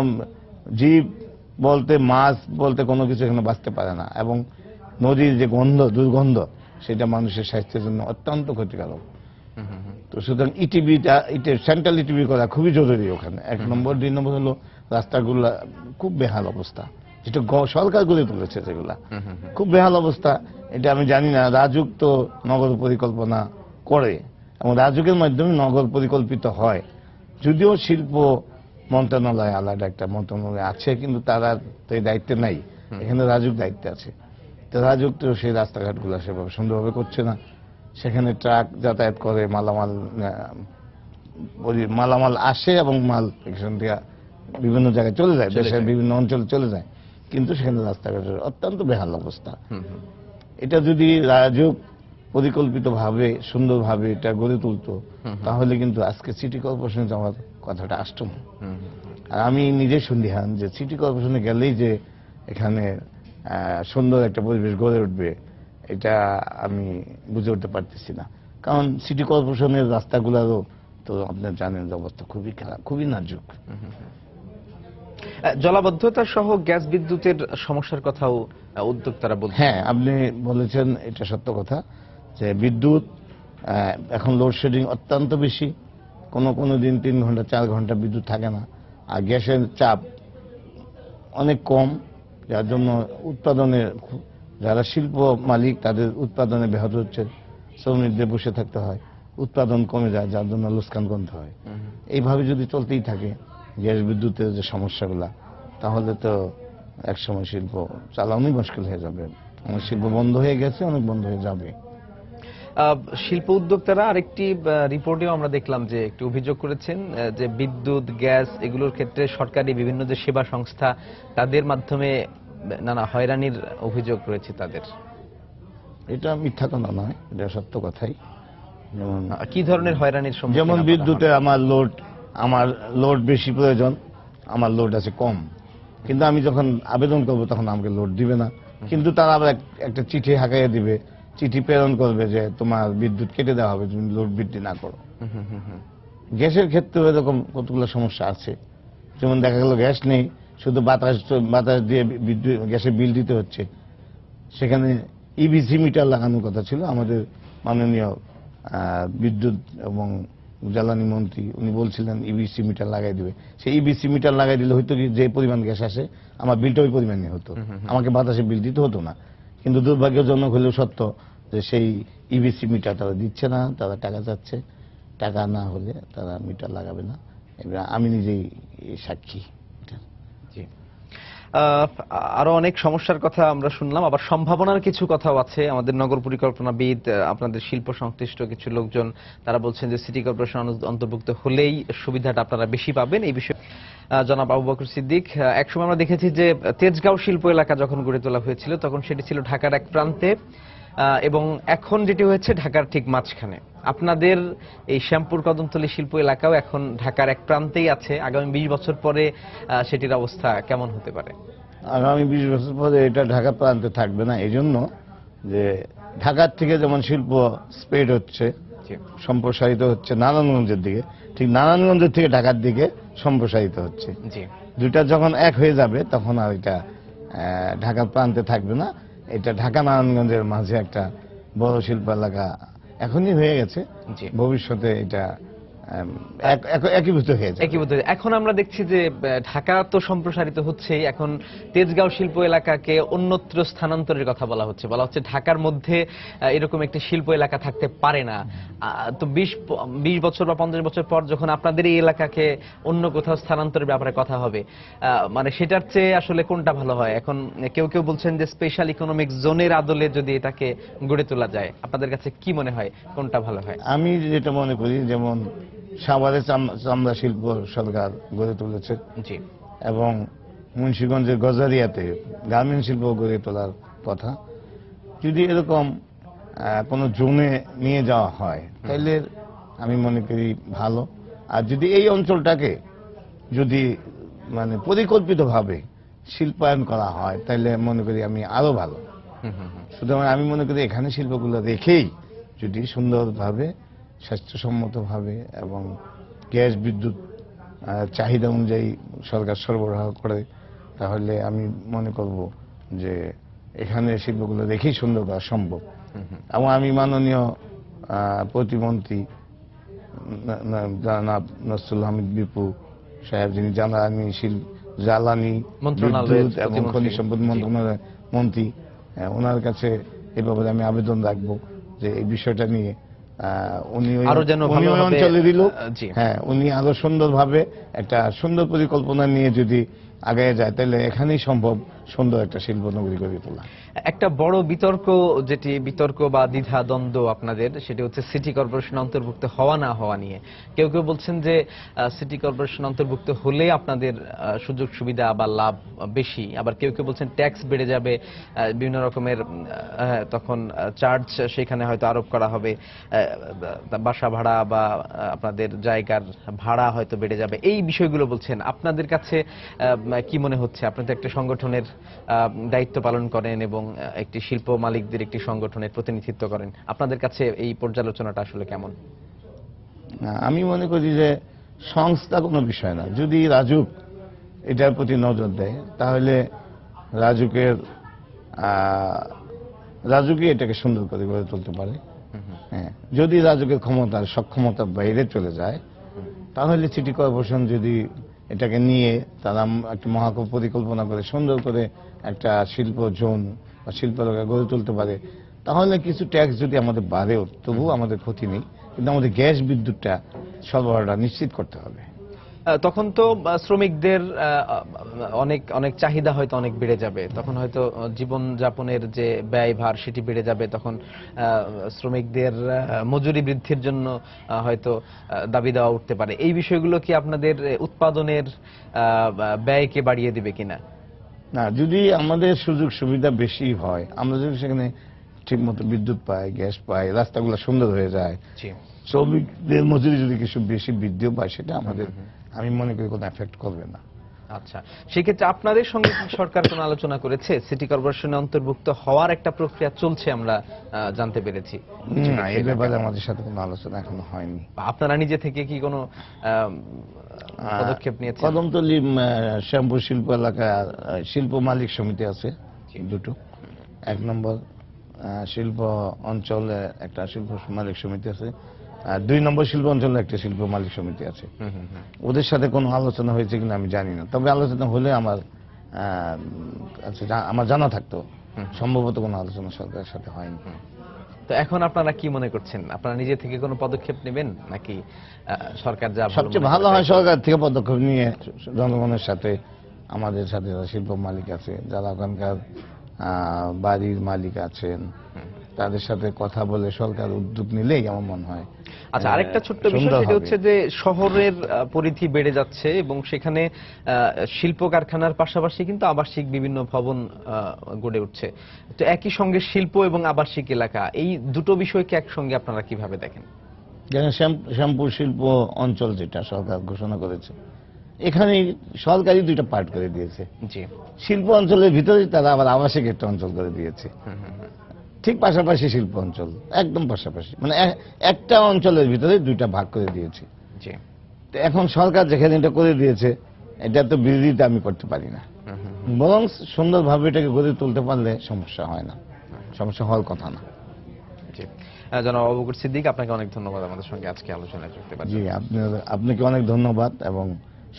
Speaker 9: জীব বলতে, মাছ বলতে কোনো কিছু এখানে বাঁচতে পারে না, এবং নদীর যে দুর্গন্ধ, সেটা মানুষের স্বাস্থ্যের জন্য অত্যন্ত ক্ষতিকারক। তো সুতরাং সেন্ট্রাল ইটিবি করা খুবই জরুরি ওখানে, 1 নম্বর। 2 নম্বর হলো রাস্তাগুলো খুব বেহাল অবস্থা, যেটা সরকার গড়ে তুলেছে, যেগুলা খুব বেহাল অবস্থা। এটা আমি জানি না, রাজুক তো নগর পরিকল্পনা করে এবং রাজুকের মাধ্যমে নগর পরিকল্পিত হয়, যদিও শিল্প মন্ত্রণালয় আলাদা একটা মন্ত্রণালয় আছে, কিন্তু তারা তো এই দায়িত্বে নাই, এখানে রাজুক দায়িত্বে আছে। তো রাজুক তো সেই রাস্তাঘাটগুলো সেভাবে সুন্দরভাবে করছে না। সেখানে ট্রাক যাতায়াত করে, মালামাল আসে এবং মাল এখান থেকে বিভিন্ন জায়গায় চলে যায়, দেশের বিভিন্ন অঞ্চলে চলে যায়, কিন্তু সেখানে রাস্তাঘাটের অত্যন্ত বেহাল অবস্থা। এটা যদি রাজুক পরিকল্পিতভাবে সুন্দরভাবে এটা গড়ে তুলতো, তাহলে কিন্তু আজকে সিটি কর্পোরেশনে যাওয়ার কথাটা আসতো না। আর আমি নিজে সন্দিহান যে সিটি কর্পোরেশনে গেলেই যে এখানে সুন্দর একটা পরিবেশ গড়ে উঠবে, এটা আমি বুঝে উঠতে পারতেছি না। কারণ সিটি কর্পোরেশনের রাস্তাগুলোরও তো আপনার জানেন যে অবস্থা খুবই খারাপ, খুবই নাজুক।
Speaker 1: জলাবদ্ধতা সহ গ্যাস বিদ্যুতের সমস্যার কথাও উদ্যোক্তারা বলছেন।
Speaker 9: হ্যাঁ, আপনি বলেছেন, এটা সত্য কথা যে বিদ্যুৎ এখন লোডশেডিং অত্যন্ত বেশি। কোনো দিন 3 ঘন্টা 4 ঘন্টা বিদ্যুৎ থাকে না। আর গ্যাসের চাপ অনেক কম, যার জন্য উৎপাদনে যারা শিল্প মালিক তাদের উৎপাদনে ব্যাহত হচ্ছে, শ্রমিকদের বসে থাকতে হয়, উৎপাদন কমে যায়, যার জন্য লোকসান গুনতে হয়। এইভাবে যদি চলতেই থাকে গ্যাস বিদ্যুতের যে সমস্যাগুলা, তাহলে তো একসময় শিল্প চালানোই মুশকিল হয়ে যাবে। অনেক শিল্প বন্ধ হয়ে গেছে, অনেক বন্ধ হয়ে যাবে।
Speaker 1: শিল্প উদ্যোক্তারা আরেকটি রিপোর্টেও আমরা দেখলাম যে একটি অভিযোগ করেছেন যে বিদ্যুৎ, গ্যাস এগুলোর ক্ষেত্রে সরকারি বিভিন্ন যে সেবা সংস্থা তাদের মাধ্যমে নানা হয়রানির অভিযোগ রয়েছে তাদের।
Speaker 9: এটা মিথ্যা কথা নয়, এটা সত্য কথাই। যেমন
Speaker 1: কি ধরনের হয়রানির সম্মুখীন?
Speaker 9: যেমন বিদ্যুতে আমার লোড বেশি প্রয়োজন, আমার লোড আছে কম, কিন্তু আমি যখন আবেদন করব তখন আমাকে লোড দিবে না, কিন্তু তারা আবার একটা চিঠি হাঁকাইয়ে দিবে, চিঠি প্রেরণ করবে যে তোমার বিদ্যুৎ কেটে দেওয়া হবে তুমি লোড বৃদ্ধি না করো। গ্যাসের ক্ষেত্রেও এরকম কতগুলো সমস্যা আছে। যেমন দেখা গেল গ্যাস নেই, শুধু বাতাস দিয়ে বিদ্যুৎ গ্যাসের বিল দিতে হচ্ছে। সেখানে ইবিসি মিটার লাগানোর কথা ছিল। আমাদের মাননীয় বিদ্যুৎ এবং জ্বালানি মন্ত্রী উনি বলছিলেন ইবিসি মিটার লাগাই দিবে। সেই ইবিসি মিটার লাগাই দিলে হয়তো কি যে পরিমাণ গ্যাস আসে আমার বিলটা ওই পরিমাণই হতো, আমাকে বাতাসে বিল দিতে হতো না। কিন্তু দুর্ভাগ্যজনক হলেও সত্য যে সেই ইবিসি মিটার তারা দিচ্ছে না, তারা টাকা চাচ্ছে, টাকা না হলে তারা মিটার লাগাবে না। এবার আমি নিজেই সাক্ষী।
Speaker 1: আরো অনেক সমস্যার কথা আমরা শুনলাম, আবার সম্ভাবনার কিছু কথাও আছে। আমাদের নগর পরিকল্পনাবিদ, আপনাদের শিল্প সংশ্লিষ্ট কিছু লোকজন তারা বলছেন যে সিটি কর্পোরেশন অন্তর্ভুক্ত হলেই সুবিধাটা আপনারা বেশি পাবেন। এই বিষয়ে জনাব আবু বকর সিদ্দিক, একসময় আমরা দেখেছি যে তেজগাঁও শিল্প এলাকা যখন গড়ে তোলা হয়েছিল তখন সেটি ছিল ঢাকার এক প্রান্তে, এবং এখন যেটি হয়েছে ঢাকার ঠিক মাঝখানে। আপনাদের এই শ্যামপুর কদমতলী শিল্প এলাকাও এখন ঢাকার এক প্রান্তেই আছে। আগামী 20 বছর পরে সেটির অবস্থা কেমন হতে পারে?
Speaker 9: আগামী 20 বছর পরে এটা ঢাকা প্রান্তে থাকবে না, এই জন্য যে ঢাকার থেকে যেমন শিল্প স্প্রেড হচ্ছে, সম্প্রসারিত হচ্ছে নারায়ণগঞ্জের দিকে, ঠিক নারায়ণগঞ্জের থেকে ঢাকার দিকে সম্প্রসারিত হচ্ছে। দুইটা যখন এক হয়ে যাবে তখন আর এটা ঢাকার প্রান্তে থাকবে না, এটা ঢাকা নারায়ণগঞ্জের মাঝে একটা বড় শিল্প এলাকা এখনই হয়ে গেছে, ভবিষ্যতে এটা একীভূত হয়ে যাবে।
Speaker 1: এখন আমরা দেখছি যে ঢাকা তো সম্প্রসারিত হচ্ছেই, এখন তেজগাঁও শিল্প এলাকাকে অন্যত্র স্থানান্তরের কথা বলা হচ্ছে ঢাকার মধ্যে এরকম একটি শিল্প এলাকা থাকতে পারে না। তো 20 বছর বা 50 বছর পর যখন আপনাদের এই এলাকাকে অন্য কোথাও স্থানান্তরের ব্যাপারে কথা হবে, মানে সেটার চেয়ে আসলে কোনটা ভালো হয়? এখন কেউ কেউ বলছেন যে স্পেশাল ইকোনমিক জোনের আদলে যদি এটাকে গড়ে তোলা যায়, আপনাদের কাছে কি মনে হয় কোনটা ভালো হয়?
Speaker 9: আমি যেটা মনে করি, যেমন সাভারে চামড়া শিল্প সরকার গড়ে তুলেছে, এবং মুন্সিগঞ্জের গজারিয়াতে গার্মেন্ট শিল্প গড়ে তোলার কথা। যদি এরকম কোনো জোনে নিয়ে যাওয়া হয় তাহলে আমি মনে করি ভালো। আর যদি এই অঞ্চলটাকে যদি মানে পরিকল্পিতভাবে শিল্পায়ন করা হয় তাহলে মনে করি আমি আরো ভালো। সুতরাং আমি মনে করি এখানে শিল্পগুলো রেখেই যদি সুন্দরভাবে স্বাস্থ্যসম্মতভাবে এবং গ্যাস বিদ্যুৎ চাহিদা অনুযায়ী সরকার সরবরাহ করে, তাহলে আমি মনে করব যে এখানে শিল্পগুলো রেখেই সুন্দর করা সম্ভব। এবং আমি মাননীয় প্রতিমন্ত্রী জনাব নসরুল হামিদ বিপু সাহেব, যিনি জ্বালানি বিদ্যুৎ এবং খনিজ সম্পদ মন্ত্রণালয়ের মন্ত্রী, ওনার কাছে এ ব্যাপারে আমি আবেদন রাখবো যে এই বিষয়টা নিয়ে উনি অঞ্চলে দিল, হ্যাঁ, উনি আরো সুন্দরভাবে একটা সুন্দর পরিকল্পনা নিয়ে যদি আগে যায় তাহলে এখানেই সম্ভব সুন্দর একটা শিল্প নগরী গড়ে তোলা।
Speaker 1: একটা বড় বিতর্ক বা দ্বিধা দ্বন্দ্ব আপনাদের, সেটি হচ্ছে সিটি কর্পোরেশন অন্তর্ভুক্ত হওয়া না হওয়া নিয়ে। কেউ কেউ বলছেন যে সিটি কর্পোরেশন অন্তর্ভুক্ত হলে আপনাদের সুযোগ সুবিধা বা লাভ বেশি, আবার কেউ কেউ বলছেন ট্যাক্স বেড়ে যাবে, বিভিন্ন রকমের তখন চার্জ সেখানে হয়তো আরোপ করা হবে, বাসা ভাড়া বা আপনাদের জায়গার ভাড়া হয়তো বেড়ে যাবে। এই বিষয়গুলো বলছেন, আপনাদের কাছে কি মনে হচ্ছে? আপনি তো একটা সংগঠনের দায়িত্ব পালন করেন এবং একটি শিল্প মালিকদের একটি সংগঠনের প্রতিনিধিত্ব করেন, আপনাদের কাছে এই পর্যালোচনাটা আসলে কেমন?
Speaker 9: আমি মনে করি যে সংস্থা কোনো বিষয় না, যদি রাজুক এটার প্রতি নজর দেয় তাহলে রাজুকই এটাকে সুন্দর করে গড়ে তুলতে পারে। হ্যাঁ, যদি রাজুকের ক্ষমতার সক্ষমতার বাইরে চলে যায় তাহলে সিটি কর্পোরেশন যদি এটাকে নিয়ে তারা একটা পরিকল্পনা করে সুন্দর করে একটা শিল্প জোন বা শিল্প এলাকা গড়ে তুলতে পারে, তাহলে কিছু ট্যাক্স যদি আমাদের বাড়েও তবুও আমাদের ক্ষতি নেই, কিন্তু আমাদের গ্যাস বিদ্যুৎটা সরবরাহটা নিশ্চিত করতে হবে।
Speaker 1: তখন তো শ্রমিকদের অনেক অনেক চাহিদা হয়তো অনেক বেড়ে যাবে, তখন হয়তো জীবন যাপনের যে ব্যয়ভার সেটি বেড়ে যাবে, তখন শ্রমিকদের মজুরি বৃদ্ধির জন্য হয়তো দাবি দেওয়া উঠতে পারে। এই বিষয়গুলো কি আপনাদের উৎপাদনের ব্যয়কে বাড়িয়ে দিবে কিনা?
Speaker 9: না, যদি আমাদের সুযোগ সুবিধা বেশি হয়, আমরা যদি সেখানে ঠিক মতো বিদ্যুৎ পাই, গ্যাস পাই, রাস্তাগুলো সুন্দর হয়ে যায়, শ্রমিকদের মজুরি যদি কিছু বেশি বৃদ্ধিও পায়, সেটা আমাদের আমি মনে করি কোনো এফেক্ট করবে না।
Speaker 1: আচ্ছা, সেক্ষেত্রে আপনাদের সঙ্গে সরকার কোনো আলোচনা করেছে? সিটি কর্পোরেশনে অন্তর্ভুক্ত হওয়ার একটা প্রক্রিয়া চলছে আমরা জানতে পেরেছি।
Speaker 9: না, এই ব্যাপারে আমাদের সাথে কোনো আলোচনা এখনো হয়নি।
Speaker 1: আপনারা নিজে থেকে কি কোনো পদক্ষেপ নিয়েছেন?
Speaker 9: কদমতলী শ্যামপুর শিল্প এলাকার শিল্প মালিক সমিতি আছে দুটো। 1 নম্বর শিল্প অঞ্চলে একটা শিল্প মালিক সমিতি আছে, আর 2 নম্বর শিল্প অঞ্চলে একটা শিল্প মালিক সমিতি আছে। ওদের সাথে কোনো আলোচনা হয়েছে কিনা আমি জানি না, তবে আলোচনা হলে আমার জানা থাকতো। সম্ভবত কোনো আলোচনা সরকারের সাথে হয়নি।
Speaker 1: তো এখন আপনারা কি মনে করছেন? আপনারা নিজে থেকে কোনো পদক্ষেপ নেবেন নাকি সরকার যা
Speaker 9: সবচেয়ে ভালো হয় সরকার থেকে পদক্ষেপ নিয়ে জনগণের সাথে, আমাদের সাথে যারা শিল্প মালিক আছে, যারা ওখানকার বাড়ির মালিক আছেন, তাদের সাথে কথা বলে সরকার উদ্যোগ নিলেই আমার মনে হয়।
Speaker 1: আচ্ছা, আরেকটা ছোট্ট বিষয়, সেটা হচ্ছে যে শহরের পরিধি বেড়ে যাচ্ছে এবং সেখানে শিল্প কারখানার পাশাপাশি কিন্তু আবাসিক বিভিন্ন ভবন গড়ে উঠছে। তো একই সঙ্গে শিল্প এবং আবাসিক এলাকা, এই দুটো বিষয়কে একসঙ্গে আপনারা কিভাবে দেখেন?
Speaker 9: যেন শ্যামপুর শিল্প অঞ্চল যেটা সরকার ঘোষণা করেছে, এখানে সরকারি 2টা পার্ট করে দিয়েছে।
Speaker 1: জি,
Speaker 9: শিল্প অঞ্চলের ভিতরে তারা আবার আবাসিক একটা অঞ্চল করে দিয়েছে, ঠিক পাশাপাশি শিল্প অঞ্চল, একদম পাশাপাশি, মানে একটা অঞ্চলের ভিতরে 2টা ভাগ করে দিয়েছে।
Speaker 1: জি,
Speaker 9: তো এখন সরকার যেখানে এটা করে দিয়েছে, এটা তো বিরোধিতা আমি করতে পারি না, বরং সুন্দরভাবে এটাকে গড়ে তুলতে পারলে সমস্যা হয় না, সমস্যা হওয়ার কথা না।
Speaker 1: জি, জনাব আবু বকর সিদ্দিক, আপনাকে অনেক ধন্যবাদ আমাদের সঙ্গে আজকে আলোচনায় যুক্ত হওয়ার জন্য।
Speaker 9: জি, আপনাকে অনেক ধন্যবাদ এবং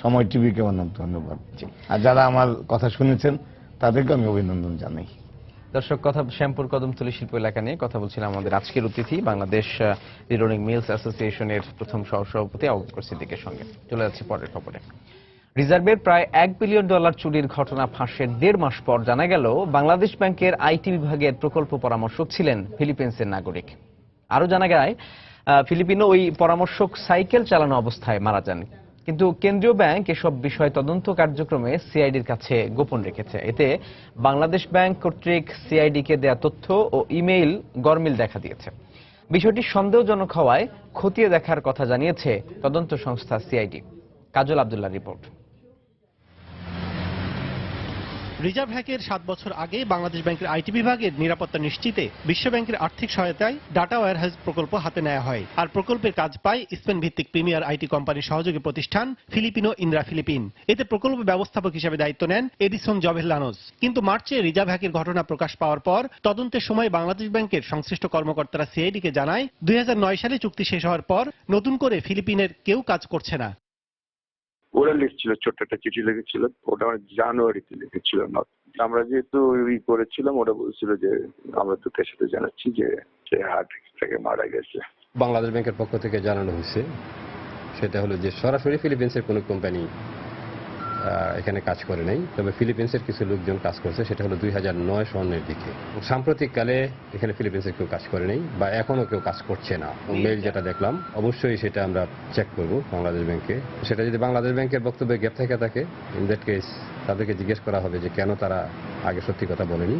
Speaker 9: সময় টিভিকে অনেক ধন্যবাদ। আর যারা আমার কথা শুনেছেন তাদেরকে আমি অভিনন্দন জানাই।
Speaker 1: দর্শক, শ্যামপুর কদমতলী শিল্প এলাকা নিয়ে কথা বলছিলাম আমাদের আজকের অতিথি বাংলাদেশ রিরোলিং মিলস অ্যাসোসিয়েশনের প্রথম সহসভাপতি আবু বকর সিদ্দিকের সঙ্গে। চলে যাচ্ছে পরের খবরে। রিজার্ভের প্রায় $1 বিলিয়ন চুরির ঘটনা ফাঁসের 1.5 মাস পর জানা গেল বাংলাদেশ ব্যাংকের আইটি বিভাগের প্রকল্প পরামর্শক ছিলেন ফিলিপিন্সের নাগরিক। আরো জানা যায়, ফিলিপিনো ওই পরামর্শক সাইকেল চালানো অবস্থায় মারা যান, কিন্তু কেন্দ্রীয় ব্যাংক এসব বিষয় তদন্ত কার্যক্রমে সিআইডির কাছে গোপন রেখেছে। এতে বাংলাদেশ ব্যাংক কর্তৃক সিআইডিকে দেয়া তথ্য ও ইমেইল গরমিল দেখা দিয়েছে। বিষয়টি সন্দেহজনক হওয়ায় খতিয়ে দেখার কথা জানিয়েছে তদন্ত সংস্থা সিআইডি। কাজল আব্দুল্লাহ রিপোর্ট।
Speaker 10: রিজার্ভ হ্যাকের 7 বছর আগে বাংলাদেশ ব্যাংকের আইটি বিভাগের নিরাপত্তা নিশ্চিতে বিশ্ব ব্যাংকের আর্থিক সহায়তায় ডাটা ওয়্যারহাউস প্রকল্প হাতে নেওয়া হয়। আর প্রকল্পের কাজ পায় স্পেন ভিত্তিক প্রিমিয়ার আইটি কোম্পানির সহযোগী প্রতিষ্ঠান ফিলিপিনো ইন্দ্রা ফিলিপিন। এতে প্রকল্প ব্যবস্থাপক হিসেবে দায়িত্ব নেন এডিসন জভেল্লানোস। কিন্তু মার্চে রিজার্ভ হ্যাকের ঘটনা প্রকাশ পাওয়ার পর তদন্তের সময় বাংলাদেশ ব্যাংকের সংশ্লিষ্ট কর্মকর্তারা সিআইডিকে জানায় 2009 সালে চুক্তি শেষ হওয়ার পর নতুন করে ফিলিপিনের কেউ কাজ করছে না।
Speaker 11: ওরা লিখছিল, ছোট্ট একটা চিঠি লিখেছিল, ওটা জানুয়ারিতে লিখেছিল। আমরা যেহেতু করেছিলাম, ওরা বলছিল যে আমরা তোকে সাথে জানাচ্ছি যে সে হার্ট অ্যাটাকে মারা গেছে।
Speaker 12: বাংলাদেশ ব্যাংকের পক্ষ থেকে জানানো হয়েছে, সেটা হলো যে সরাসরি ফিলিপিন্সের কোনো কোম্পানি এখানে কাজ করে নাই, তবে ফিলিপিন্সের কিছু লোকজন কাজ করছে, সেটা হলো 2009 সনের দিকে। সাম্প্রতিককালে এখানে ফিলিপিন্সের কেউ কাজ করে নাই বা এখনো কেউ কাজ করছে না। মেইল যেটা দেখলাম অবশ্যই সেটা আমরা চেক করব বাংলাদেশ ব্যাংকে। সেটা যদি বাংলাদেশ ব্যাংকের বক্তব্যে গ্যাপ থেকে থাকে, ইন দ্যাট কেস তাদেরকে জিজ্ঞেস করা হবে যে কেন তারা আগে সত্যি কথা বলেনি।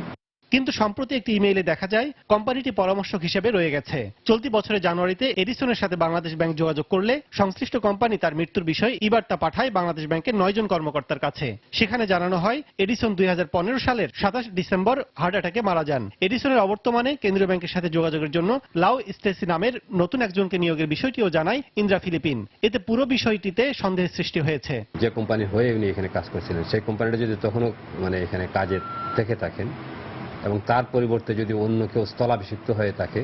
Speaker 10: কিন্তু সম্প্রতি একটি ইমেইলে দেখা যায় কোম্পানিটি পরামর্শক হিসেবে রয়ে গেছে। চলতি বছরের জানুয়ারিতে এডিসনের সাথে বাংলাদেশ ব্যাংক যোগাযোগ করলে সংশ্লিষ্ট কোম্পানি তার মৃত্যুর বিষয়ে ইবার্তা পাঠায় বাংলাদেশ ব্যাংকের 9 জন কর্মকর্তার কাছে। সেখানে জানানো হয় এডিসন 2015 সালের 27 ডিসেম্বর হার্ট অ্যাটাকে মারা যান। এডিসনের অবর্তমানে কেন্দ্রীয় ব্যাংকের সাথে যোগাযোগের জন্য লাও স্টেসি নামের নতুন একজনকে নিয়োগের বিষয়টিও জানায় ইন্দ্রা ফিলিপিন। এতে পুরো বিষয়টিতে সন্দেহের সৃষ্টি হয়েছে।
Speaker 12: যে কোম্পানি হয়ে উনি এখানে কাজ করছিলেন, সেই কোম্পানিটা যদি তখনও এখানে কাজে থেকে থাকেন এবং তার পরিবর্তে যদি অন্য কেউ স্থলাভিষিক্ত হয়ে থাকে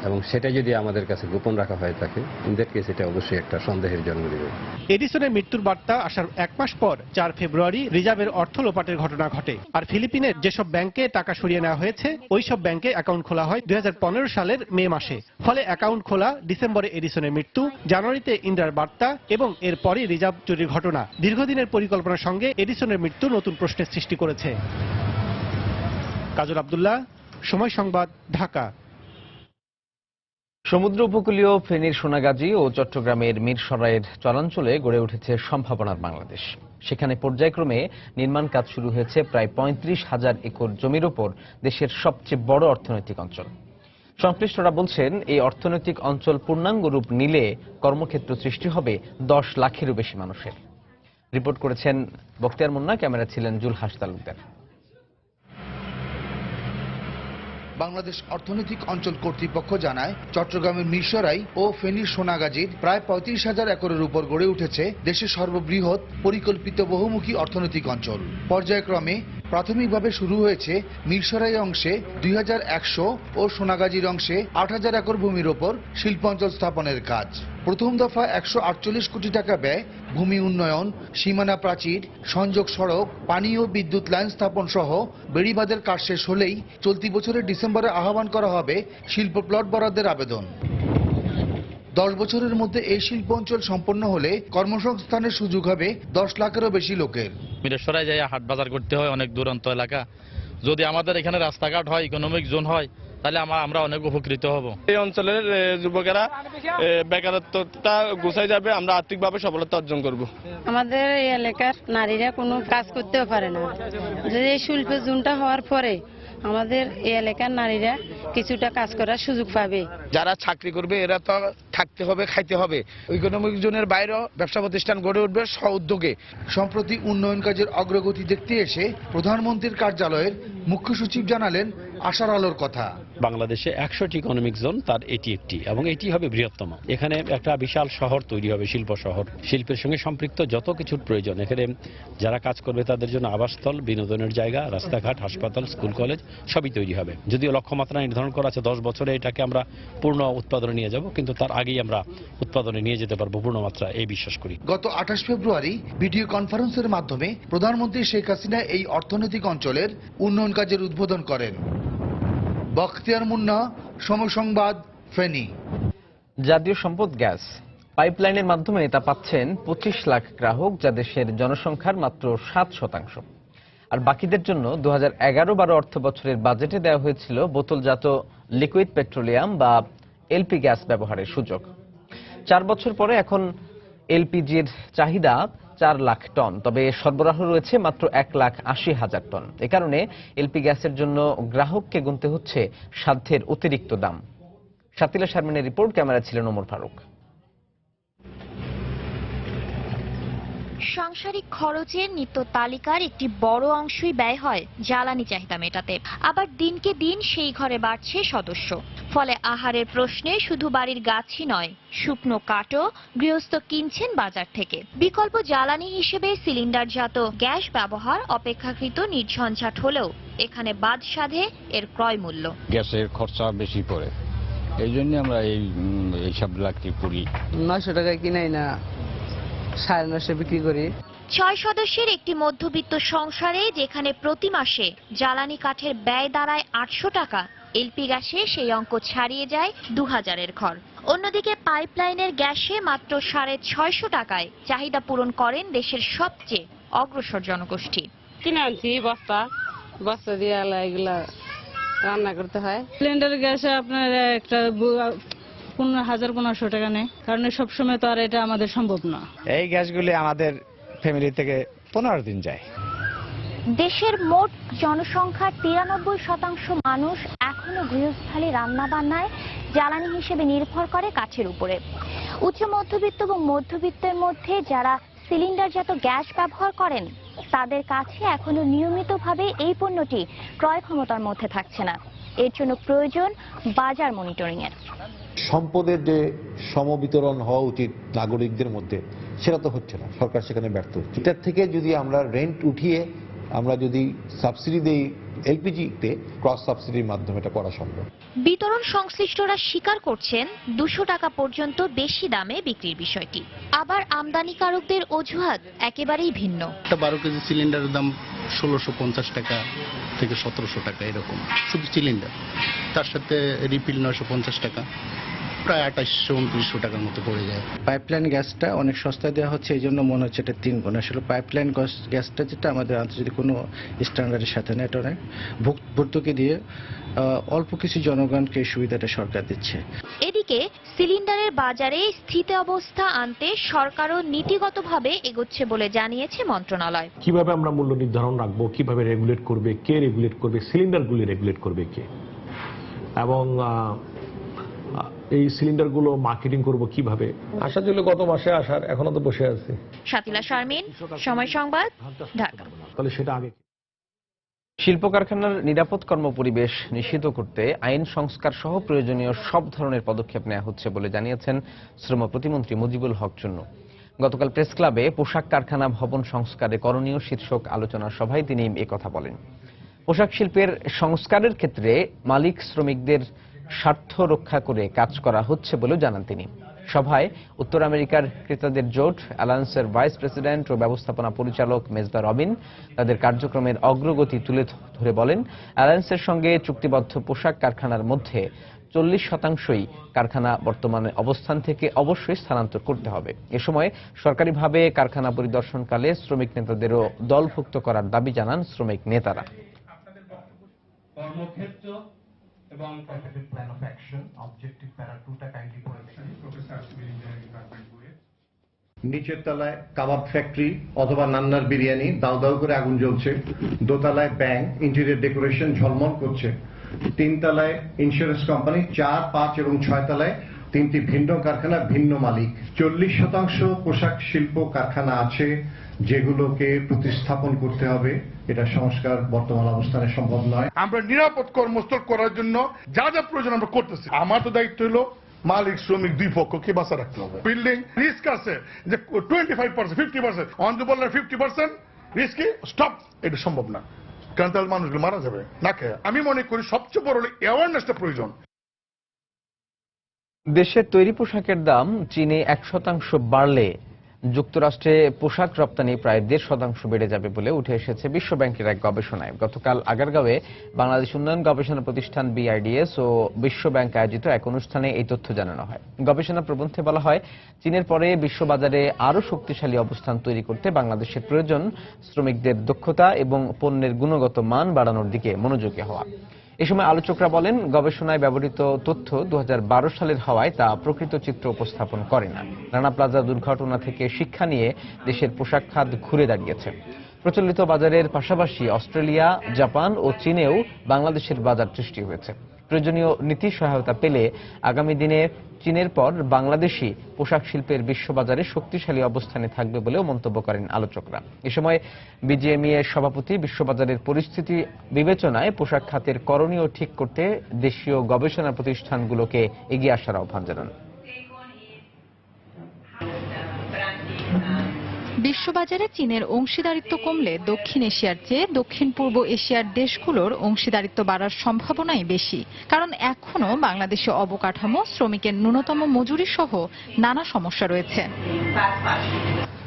Speaker 12: এবং সেটা যদি আমাদের কাছে গোপন রাখা হয়ে থাকে, ইন দ্যাট কেস এটা অবশ্যই একটা সন্দেহের জন্ম দেবে।
Speaker 10: এডিসনের মৃত্যুর বার্তা আসার 1 মাস পর 4 ফেব্রুয়ারি রিজার্ভের অর্থ লোপাটের ঘটনা ঘটে। আর ফিলিপিনের যেসব ব্যাংকে টাকা সরিয়ে নেওয়া হয়েছে ওই সব ব্যাংকে অ্যাকাউন্ট খোলা হয় 2015 সালের মে মাসে। ফলে অ্যাকাউন্ট খোলা, ডিসেম্বরে এডিসনের মৃত্যু, জানুয়ারিতে ইন্দ্রার বার্তা এবং এরপরই রিজার্ভ চুরির ঘটনা দীর্ঘদিনের পরিকল্পনার সঙ্গে এডিসনের মৃত্যু নতুন প্রশ্নের সৃষ্টি করেছে। কাজল আব্দুল্লাহ, সময় সংবাদ, ঢাকা।
Speaker 1: সমুদ্র উপকূলীয় ফেনীর সোনাগাজী ও চট্টগ্রামের মিরসরাইয়ের চরাঞ্চলে গড়ে উঠেছে সম্ভাবনার বাংলাদেশ। সেখানে পর্যায়ক্রমে নির্মাণ কাজ শুরু হয়েছে প্রায় 35,000 একর জমির ওপর দেশের সবচেয়ে বড় অর্থনৈতিক অঞ্চল। সংশ্লিষ্টরা বলছেন এই অর্থনৈতিক অঞ্চল পূর্ণাঙ্গ রূপ নিলে কর্মক্ষেত্র সৃষ্টি হবে 10 লাখেরও বেশি মানুষের। রিপোর্ট করেছেন বখতিয়ার মুন্না, ক্যামেরা ছিলেন জুলহাস তালুকদার।
Speaker 13: বাংলাদেশ অর্থনৈতিক অঞ্চল কর্তৃপক্ষ জানায়, চট্টগ্রামের মিরসরাই ও ফেনীর সোনাগাজীর প্রায় 35,000 একরের উপর গড়ে উঠেছে দেশের সর্ববৃহৎ পরিকল্পিত বহুমুখী অর্থনৈতিক অঞ্চল। পর্যায়ক্রমে প্রাথমিকভাবে শুরু হয়েছে মিরসরাই অংশে 2100 ও সোনাগাজীর অংশে 8,000 একর ভূমির ওপর শিল্প অঞ্চল স্থাপনের কাজ। প্রথম দফা 148 কোটি টাকা ব্যয়, ভূমি উন্নয়ন, সীমানা প্রাচীর, সংযোগ সড়ক, পানি ও বিদ্যুৎ লাইন স্থাপন সহ বেড়িবাঁধের কাজ শেষ হলেই চলতি বছরের ডিসেম্বরে আহ্বান করা হবে শিল্প প্লট বরাদ্দের আবেদন। 10 বছরের মধ্যে এই শিল্প অঞ্চল সম্পন্ন হলে কর্মসংস্থানের সুযোগ হবে 10 লাখেরও বেশি লোকের।
Speaker 14: মিরসরাই যায় হাট বাজার করতে হয়, অনেক দূরান্ত এলাকা। যদি আমাদের এখানে রাস্তাঘাট হয়, ইকোনমিক জোন হয়, তাহলে আমরা অনেক উপকৃত হব।
Speaker 15: এই অঞ্চলের যুবকেরা বেকারত্বটা গুছাই যাবে, আমরা আর্থিকভাবে সফলতা অর্জন করব।
Speaker 16: আমাদের এই এলাকার নারীরা কোনো কাজ করতেও পারে না, যদি এই শিল্প জোনটা হওয়ার পরে আমাদের এই এলাকার নারীরা কিছুটা কাজ করার সুযোগ পাবে।
Speaker 5: যারা চাকরি করবে এরা তো থাকতে হবে, খাইতে হবে। ইকোনমিক জোনের বাইরেও ব্যবসা প্রতিষ্ঠান গড়ে উঠবে স্ব উদ্যোগে।
Speaker 13: সম্প্রতি উন্নয়ন কাজের অগ্রগতি দেখতে এসে প্রধানমন্ত্রীর কার্যালয়ের মুখ্য সচিব জানালেন আশার আলোর কথা।
Speaker 17: বাংলাদেশে 100টি ইকোনমিক জোন, তার এটি একটি, এবং এটি হবে বৃহত্তম। এখানে একটা বিশাল শহর তৈরি হবে, শিল্প শহর। শিল্পের সঙ্গে সম্পৃক্ত যত কিছুর প্রয়োজন, এখানে যারা কাজ করবে তাদের জন্য আবাসস্থল, বিনোদনের জায়গা, রাস্তাঘাট, হাসপাতাল, স্কুল, কলেজ সবই তৈরি হবে। যদিও লক্ষ্যমাত্রা নির্ধারণ করা আছে 10 বছরে এটাকে আমরা পূর্ণ উৎপাদনে নিয়ে যাব, কিন্তু তার আগেই আমরা উৎপাদনে নিয়ে যেতে পারবো পূর্ণমাত্রা, এই বিশ্বাস করি।
Speaker 13: গত 28 ফেব্রুয়ারি ভিডিও কনফারেন্সের মাধ্যমে প্রধানমন্ত্রী শেখ হাসিনা এই অর্থনৈতিক অঞ্চলের উন্নয়ন কাজের উদ্বোধন করেন। বখতিয়ার মুন্না, সময় সংবাদ, ফেনী।
Speaker 1: জাতীয় সম্পদ গ্যাস পাইপলাইনের মাধ্যমে তা পাচ্ছেন 25 লাখ গ্রাহক, যা দেশের জনসংখ্যার মাত্র 7%। আর বাকিদের জন্য 2011-12 অর্থ বছরের বাজেটে দেওয়া হয়েছিল বোতলজাত লিকুইড পেট্রোলিয়াম বা এলপি গ্যাস ব্যবহারের সুযোগ। 4 বছর পরে এখন এলপিজির চাহিদা 4 লাখ টন, তবে সরবরাহ রয়েছে মাত্র 1,80,000 টন। এ কারণে এলপি গ্যাসের জন্য গ্রাহককে গুনতে হচ্ছে সাধ্যের অতিরিক্ত দাম। শাতিলা শারমিনের রিপোর্ট, ক্যামেরা ছিলেন ওমর ফারুক।
Speaker 18: সাংসারিক খরচের নিত্য তালিকার একটি বড় অংশই ব্যয় হয় জ্বালানি চাহিদা মেটাতে। আবার দিনকে দিন সেই ঘরে বাড়ছে সদস্য, ফলে আহারের প্রশ্নে শুধু বাড়ির গাছই নয়, শুকনো কাঠও গৃহস্থ কিনছেন বাজার থেকে। বিকল্প জ্বালানি হিসেবে সিলিন্ডারজাত গ্যাস ব্যবহার অপেক্ষাকৃত নির্ঝঞ্ঝাট হলেও এখানে বাদ সাধে এর ক্রয় মূল্য।
Speaker 19: গ্যাসের খরচা বেশি পড়ে, এই জন্য আমরা এইসব লাকড়ি পুরি
Speaker 20: 900 টাকায় কিনাই না, 950 বিক্রি করি।
Speaker 18: 6 সদস্যের একটি মধ্যবিত্ত সংসারে যেখানে প্রতি মাসে জ্বালানি কাঠের ব্যয় দাঁড়ায় 800 টাকা, এলপি গ্যাসে সেই অঙ্ক ছাড়িয়ে যায় 2000-এর ঘর। অন্যদিকে পাইপলাইনের গ্যাসে মাত্র 650 টাকায় চাহিদা পূরণ করেন দেশের সবচেয়ে অগ্রসর জনগোষ্ঠী।
Speaker 16: কিনে আনছি বস্তা দিয়ে এগুলা রান্না করতে হয়। সিলিন্ডার গ্যাসে আপনার একটা 1500 টাকা নেয়, কারণ সবসময় তো আর এটা আমাদের সম্ভব না।
Speaker 21: এই গ্যাসগুলি আমাদের ফ্যামিলি থেকে 15 দিন যায়।
Speaker 18: দেশের মোট জনসংখ্যার 93% মানুষ এখনো গৃহস্থালী রান্নাবান্নায় জ্বালানি হিসেবে নির্ভর করে কাঠের উপরে। উচ্চ মধ্যবিত্ত এবং মধ্যবিত্তের মধ্যে যারা সিলিন্ডারজাত গ্যাস ব্যবহার করেন তাদের কাছে এখনো নিয়মিতভাবে এই পণ্যটি ক্রয় ক্ষমতার মধ্যে থাকছে না। এর জন্য প্রয়োজন বাজার মনিটরিং এর।
Speaker 22: সম্পদের যে সমবিতরণ হওয়া উচিত নাগরিকদের মধ্যে, সেটা তো হচ্ছে না। সরকার সেখানে ব্যর্থ হচ্ছে। এটার থেকে যদি আমরা রেন্ট উঠিয়ে আমরা যদি সাবসিডি দেই এলপিজিতে, ক্রস সাবসিডির মাধ্যমে এটা করা সম্ভব।
Speaker 18: বিতরণ সংশ্লিষ্টরা স্বীকার করছেন 200 টাকা পর্যন্ত বেশি দামে বিক্রির বিষয়টি। আবার আমদানিকারকদের অজুহাত একেবারেই ভিন্ন।
Speaker 23: 12 কেজি সিলিন্ডারের দাম 1650 টাকা থেকে 1700 টাকা এরকম, শুধু সিলিন্ডার। তার সাথে রিফিল 950 টাকা, প্রায় 2800-2900 টাকার মতো পড়ে যায়।
Speaker 24: পাইপলাইন গ্যাসটা অনেক সস্তায় দেওয়া হচ্ছে, এই জন্য মনে হচ্ছে এটা 3 গুণ। আসলে পাইপলাইন গ্যাসটা যেটা আমাদের আন্তর্জাতিক কোনো স্ট্যান্ডার্ডের সাথে না, এটা অনেক ভর্তুকি দিয়ে অল্প কিছু জনগণকে এই সুবিধাটা সরকার দিচ্ছে।
Speaker 18: এদিকে সিলিন্ডারের বাজারে স্থিতি অবস্থা আনতে সরকারও নীতিগতভাবে এগোচ্ছে বলে জানিয়েছে মন্ত্রণালয়।
Speaker 25: কিভাবে আমরা মূল্য নির্ধারণ রাখবো, কিভাবে রেগুলেট করবে, কে রেগুলেট করবে, সিলিন্ডারগুলি রেগুলেট করবে কে, এবং এই সিলিন্ডারগুলো মার্কেটিং করব কিভাবে।
Speaker 8: আশা ছিল গত মাসে আসার, এখনো তো বসে আছে।
Speaker 18: শাতিলা শারমিন, সময় সংবাদ, ঢাকা।
Speaker 25: তাহলে সেটা আগে।
Speaker 1: শিল্প কারখানার নিরাপদ কর্মপরিবেশ নিশ্চিত করতে আইন সংস্কার সহ প্রয়োজনীয় সব ধরনের পদক্ষেপ নেওয়া হচ্ছে বলে জানিয়েছেন শ্রম প্রতিমন্ত্রী মুজিবুল হক চুন্নু। গতকাল প্রেস ক্লাবে পোশাক কারখানা ভবন সংস্কারে করণীয় শীর্ষক আলোচনা সভায় তিনি একথা বলেন। পোশাক শিল্পের সংস্কারের ক্ষেত্রে মালিক শ্রমিকদের স্বার্থ রক্ষা করে কাজ করা হচ্ছে বলেও জানান তিনি। সভায় উত্তর আমেরিকার ক্রেতাদের জোট অ্যালায়েন্সের ভাইস প্রেসিডেন্ট ও ব্যবস্থাপনা পরিচালক মেজবা রবিন তাদের কার্যক্রমের অগ্রগতি তুলে ধরে বলেন, অ্যালায়েন্সের সঙ্গে চুক্তিবদ্ধ পোশাক কারখানার মধ্যে 40% কারখানা বর্তমানে অবস্থান থেকে অবশ্যই স্থানান্তর করতে হবে। এ সময় সরকারিভাবে কারখানা পরিদর্শনকালে শ্রমিক নেতাদেরও দলভুক্ত করার দাবি জানান শ্রমিক নেতারা।
Speaker 26: কর্মক্ষেত্র এবং competitive plan of action objective প্যারা 2টা কাইন্ডলি পড়েছেন প্রফেসর সিভিল ইঞ্জিনিয়ারিং ডিপার্টমেন্ট বইয়ে।
Speaker 27: নিচের তলায় কাবাব ফ্যাক্টরি অথবা নান্নার বিরিয়ানি, দাউ দাউ করে আগুন জ্বলছে। দোতলায় ব্যাংক, ইন্টেরিয়র ডেকোরেশন ঝলমল করছে। 3 তলায় ইন্স্যুরেন্স কোম্পানি, 4, 5 এবং 6 তলায় 3টি ভিন্ন কারখানা, ভিন্ন মালিক। 40% পোশাক শিল্প কারখানা আছে যেগুলোকে প্রতিস্থাপন করতে হবে। এটা সংস্কার বর্তমান অবস্থানে সম্ভব নয়।
Speaker 4: আমরা নিরাপদ কর্মস্থল করার জন্য যা যা প্রয়োজন আমরা করতেছি। আমার তো দায়িত্ব হলো মালিক শ্রমিক দুই পক্ষকে বাঁচা রাখতে হবে। বিল্ডিং রিস্ক আছে যে 25%, 50%, অন্তত বললে 50% রিস্কি স্টপ, এটা সম্ভব না, কারণ তাহলে মানুষগুলো মারা যাবে না খেয়ে। আমি মনে করি সবচেয়ে বড় অ্যাওয়ারনেসটা প্রয়োজন।
Speaker 1: দেশের তৈরি পোশাকের দাম চীনে 1% বাড়লে যুক্তরাষ্ট্রে পোশাক রপ্তানি প্রায় 1.5% বেড়ে যাবে বলে উঠে এসেছে বিশ্ব ব্যাংকের এক গবেষণায়। গতকাল আগারগাঁওয়ে বাংলাদেশ উন্নয়ন গবেষণা প্রতিষ্ঠান BIDS ও বিশ্ব ব্যাংক আয়োজিত এক অনুষ্ঠানে এই তথ্য জানানো হয়। গবেষণা প্রবন্ধে বলা হয়, চীনের পরে বিশ্ববাজারে আরও শক্তিশালী অবস্থান তৈরি করতে বাংলাদেশের প্রয়োজন শ্রমিকদের দক্ষতা এবং পণ্যের গুণগত মান বাড়ানোর দিকে মনোযোগী হওয়া। এ সময় আলোচকরা বলেন, গবেষণায় ব্যবহৃত তথ্য 2012 সালের হওয়ায় তা প্রকৃত চিত্র উপস্থাপন করে না। রানা প্লাজা দুর্ঘটনা থেকে শিক্ষা নিয়ে দেশের পোশাক খাত ঘুরে দাঁড়িয়েছে। প্রচলিত বাজারের পাশাপাশি অস্ট্রেলিয়া, জাপান ও চীনেও বাংলাদেশের বাজার সৃষ্টি হয়েছে। প্রয়োজনীয় নীতি সহায়তা পেলে আগামী দিনে চীনের পর বাংলাদেশি পোশাক শিল্পের বিশ্ববাজারে শক্তিশালী অবস্থানে থাকবে বলেও মন্তব্য করেন আলোচকরা। এ সময় BGME এর সভাপতি বিশ্ববাজারের পরিস্থিতি বিবেচনায় পোশাক খাতের করণীয় ঠিক করতে দেশীয় গবেষণা প্রতিষ্ঠানগুলোকে এগিয়ে আসার আহ্বান জানান।
Speaker 28: বিশ্ববাজারে চীনের অংশীদারিত্ব কমলে দক্ষিণ এশিয়ার চেয়ে দক্ষিণ পূর্ব এশিয়ার দেশগুলোর অংশীদারিত্ব বাড়ার সম্ভাবনাই বেশি, কারণ এখনো বাংলাদেশে অবকাঠামো, শ্রমিকের ন্যূনতম মজুরি সহ নানা সমস্যা রয়েছে।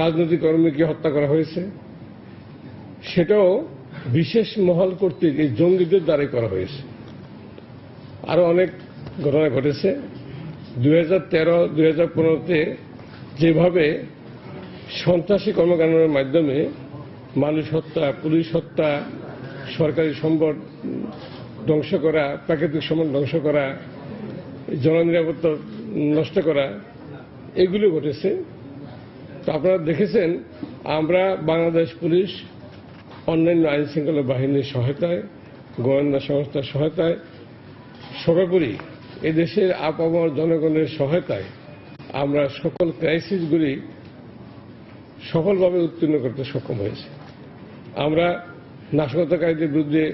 Speaker 10: রাজনৈতিক কর্মীকে হত্যা করা হয়েছে, সেটাও বিশেষ মহল কর্তৃক এই জঙ্গিদের দ্বারাই করা হয়েছে। আরো অনেক ঘটনা ঘটেছে। 2013-2015-তে যেভাবে সন্ত্রাসী কর্মকাণ্ডের মাধ্যমে মানুষ হত্যা, পুলিশ হত্যা, সরকারি সম্পদ ধ্বংস করা, প্রাকৃতিক সম্পদ ধ্বংস করা, জননিরাপত্তা নষ্ট করা, এগুলো ঘটেছে। তো আপনারা দেখেছেন আমরা বাংলাদেশ পুলিশ অন্যান্য আইন শৃঙ্খলা বাহিনীর সহায়তায়, গোয়েন্দা সংস্থার সহায়তায়, সর্বোপরি এদেশের আপামর জনগণের সহায়তায় আমরা সকল ক্রাইসিসগুলি সফলভাবে উত্তীর্ণ করতে সক্ষম হয়েছে। আমরা নাশকতাকারীদের বিরুদ্ধে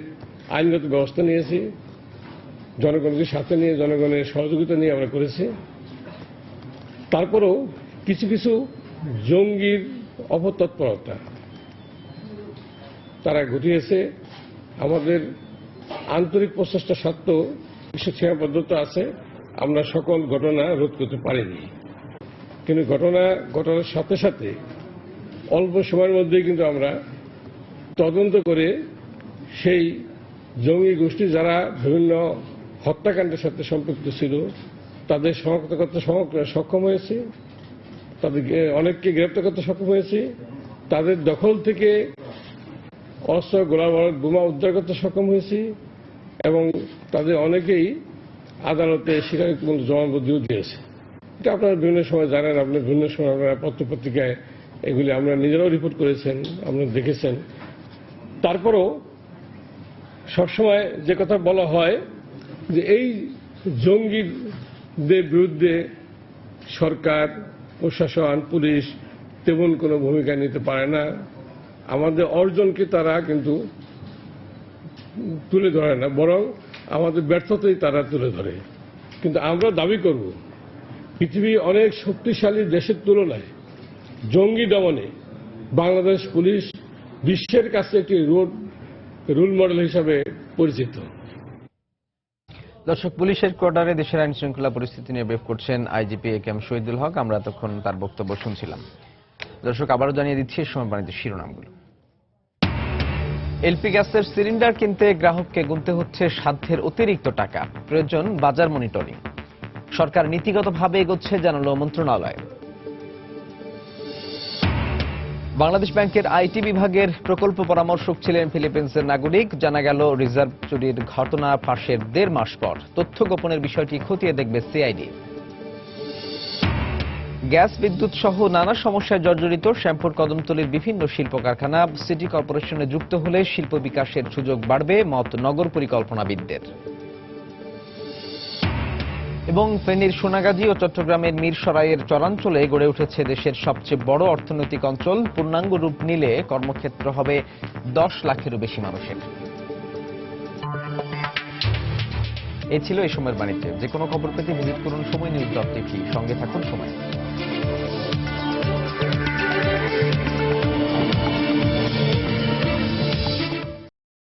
Speaker 10: আইনগত ব্যবস্থা নিয়েছি, জনগণকে সাথে নিয়ে, জনগণের সহযোগিতা নিয়ে আমরা করেছি। তারপরেও কিছু কিছু জঙ্গির অপতৎপরতা তারা ঘটিয়েছে। আমাদের আন্তরিক প্রচেষ্টা সত্ত্বেও কিছু সীমাবদ্ধতা আছে, আমরা সকল ঘটনা রোধ করতে পারিনি। কিন্তু ঘটনার সাথে সাথে অল্প সময়ের মধ্যেই কিন্তু আমরা তদন্ত করে সেই জঙ্গি গোষ্ঠী যারা বিভিন্ন হত্যাকাণ্ডের সাথে সম্পৃক্ত ছিল তাদের শনাক্ত করতে সক্ষম হয়েছে, তাদেরকে অনেককে গ্রেপ্তার করতে সক্ষম হয়েছে, তাদের দখল থেকে অস্ত্র, গোলাবারুদ, বোমা উদ্ধার করতে সক্ষম হয়েছে এবং তাদের অনেকেই আদালতে স্বীকারোক্তিমূলক জবানবন্দিও দিয়েছে। এটা আপনারা বিভিন্ন সময় জানেন, আপনার বিভিন্ন সময় আপনারা পত্রপত্রিকায় এগুলি আমরা নিজেরাও রিপোর্ট করেছেন, আপনারা দেখেছেন। তারপরও সবসময় যে কথা বলা হয় যে এই জঙ্গিদের বিরুদ্ধে সরকার, প্রশাসন, পুলিশ তেমন কোনো ভূমিকা নিতে পারে না। আমাদের অর্জনকে তারা কিন্তু তুলে ধরে না, বরং আমাদের ব্যর্থতাই তারা তুলে ধরে। কিন্তু আমরা দাবি করব পৃথিবীর অনেক শক্তিশালী দেশের তুলনায় জঙ্গি দমনে বাংলাদেশ পুলিশ বিশ্বের কাছে একটি রোল মডেল হিসাবে পরিচিত।
Speaker 1: দর্শক, পুলিশের কোয়ার্টারে দেশের আইন শৃঙ্খলা পরিস্থিতি নিয়ে ব্রিফ করছেন আইজিপি এ.কে.এম. শহীদুল হক। আমরা এতক্ষণ তার বক্তব্য শুনছিলাম। দর্শক, আবারও জানিয়ে দিচ্ছি সময় বাণিজ্যের শিরোনামগুলো। এলপি গ্যাসের সিলিন্ডার কিনতে গ্রাহককে গুনতে হচ্ছে সাধ্যের অতিরিক্ত টাকা, প্রয়োজন বাজার মনিটরিং। সরকার নীতিগতভাবে এগোচ্ছে জানালো মন্ত্রণালয়। বাংলাদেশ ব্যাংকের আইটি বিভাগের প্রকল্প পরামর্শক ছিলেন ফিলিপিন্সের নাগরিক। জানা গেল রিজার্ভ চুরির ঘটনা ফাঁসের 1.5 মাস পর তথ্য গোপনের বিষয়টি খতিয়ে দেখবে সিআইডি। গ্যাস, বিদ্যুৎ সহ নানা সমস্যায় জর্জরিত শ্যামপুর কদমতলীর বিভিন্ন শিল্প কারখানা সিটি কর্পোরেশনে যুক্ত হলে শিল্প বিকাশের সুযোগ বাড়বে, মত নগর পরিকল্পনাবিদদের। এবং ফেনীর সোনাগাজী ও চট্টগ্রামের মিরসরাইয়ের চরাঞ্চলে গড়ে উঠেছে দেশের সবচেয়ে বড় অর্থনৈতিক অঞ্চল। পূর্ণাঙ্গ রূপ নিলে কর্মক্ষেত্র হবে 10 লাখেরও বেশি মানুষের। এই ছিল এই সময়ের বাণিজ্য। যে কোনো খবর পেতে ভিজিট করুন সময় নিউজ.টিভি। সঙ্গে থাকুন সময়।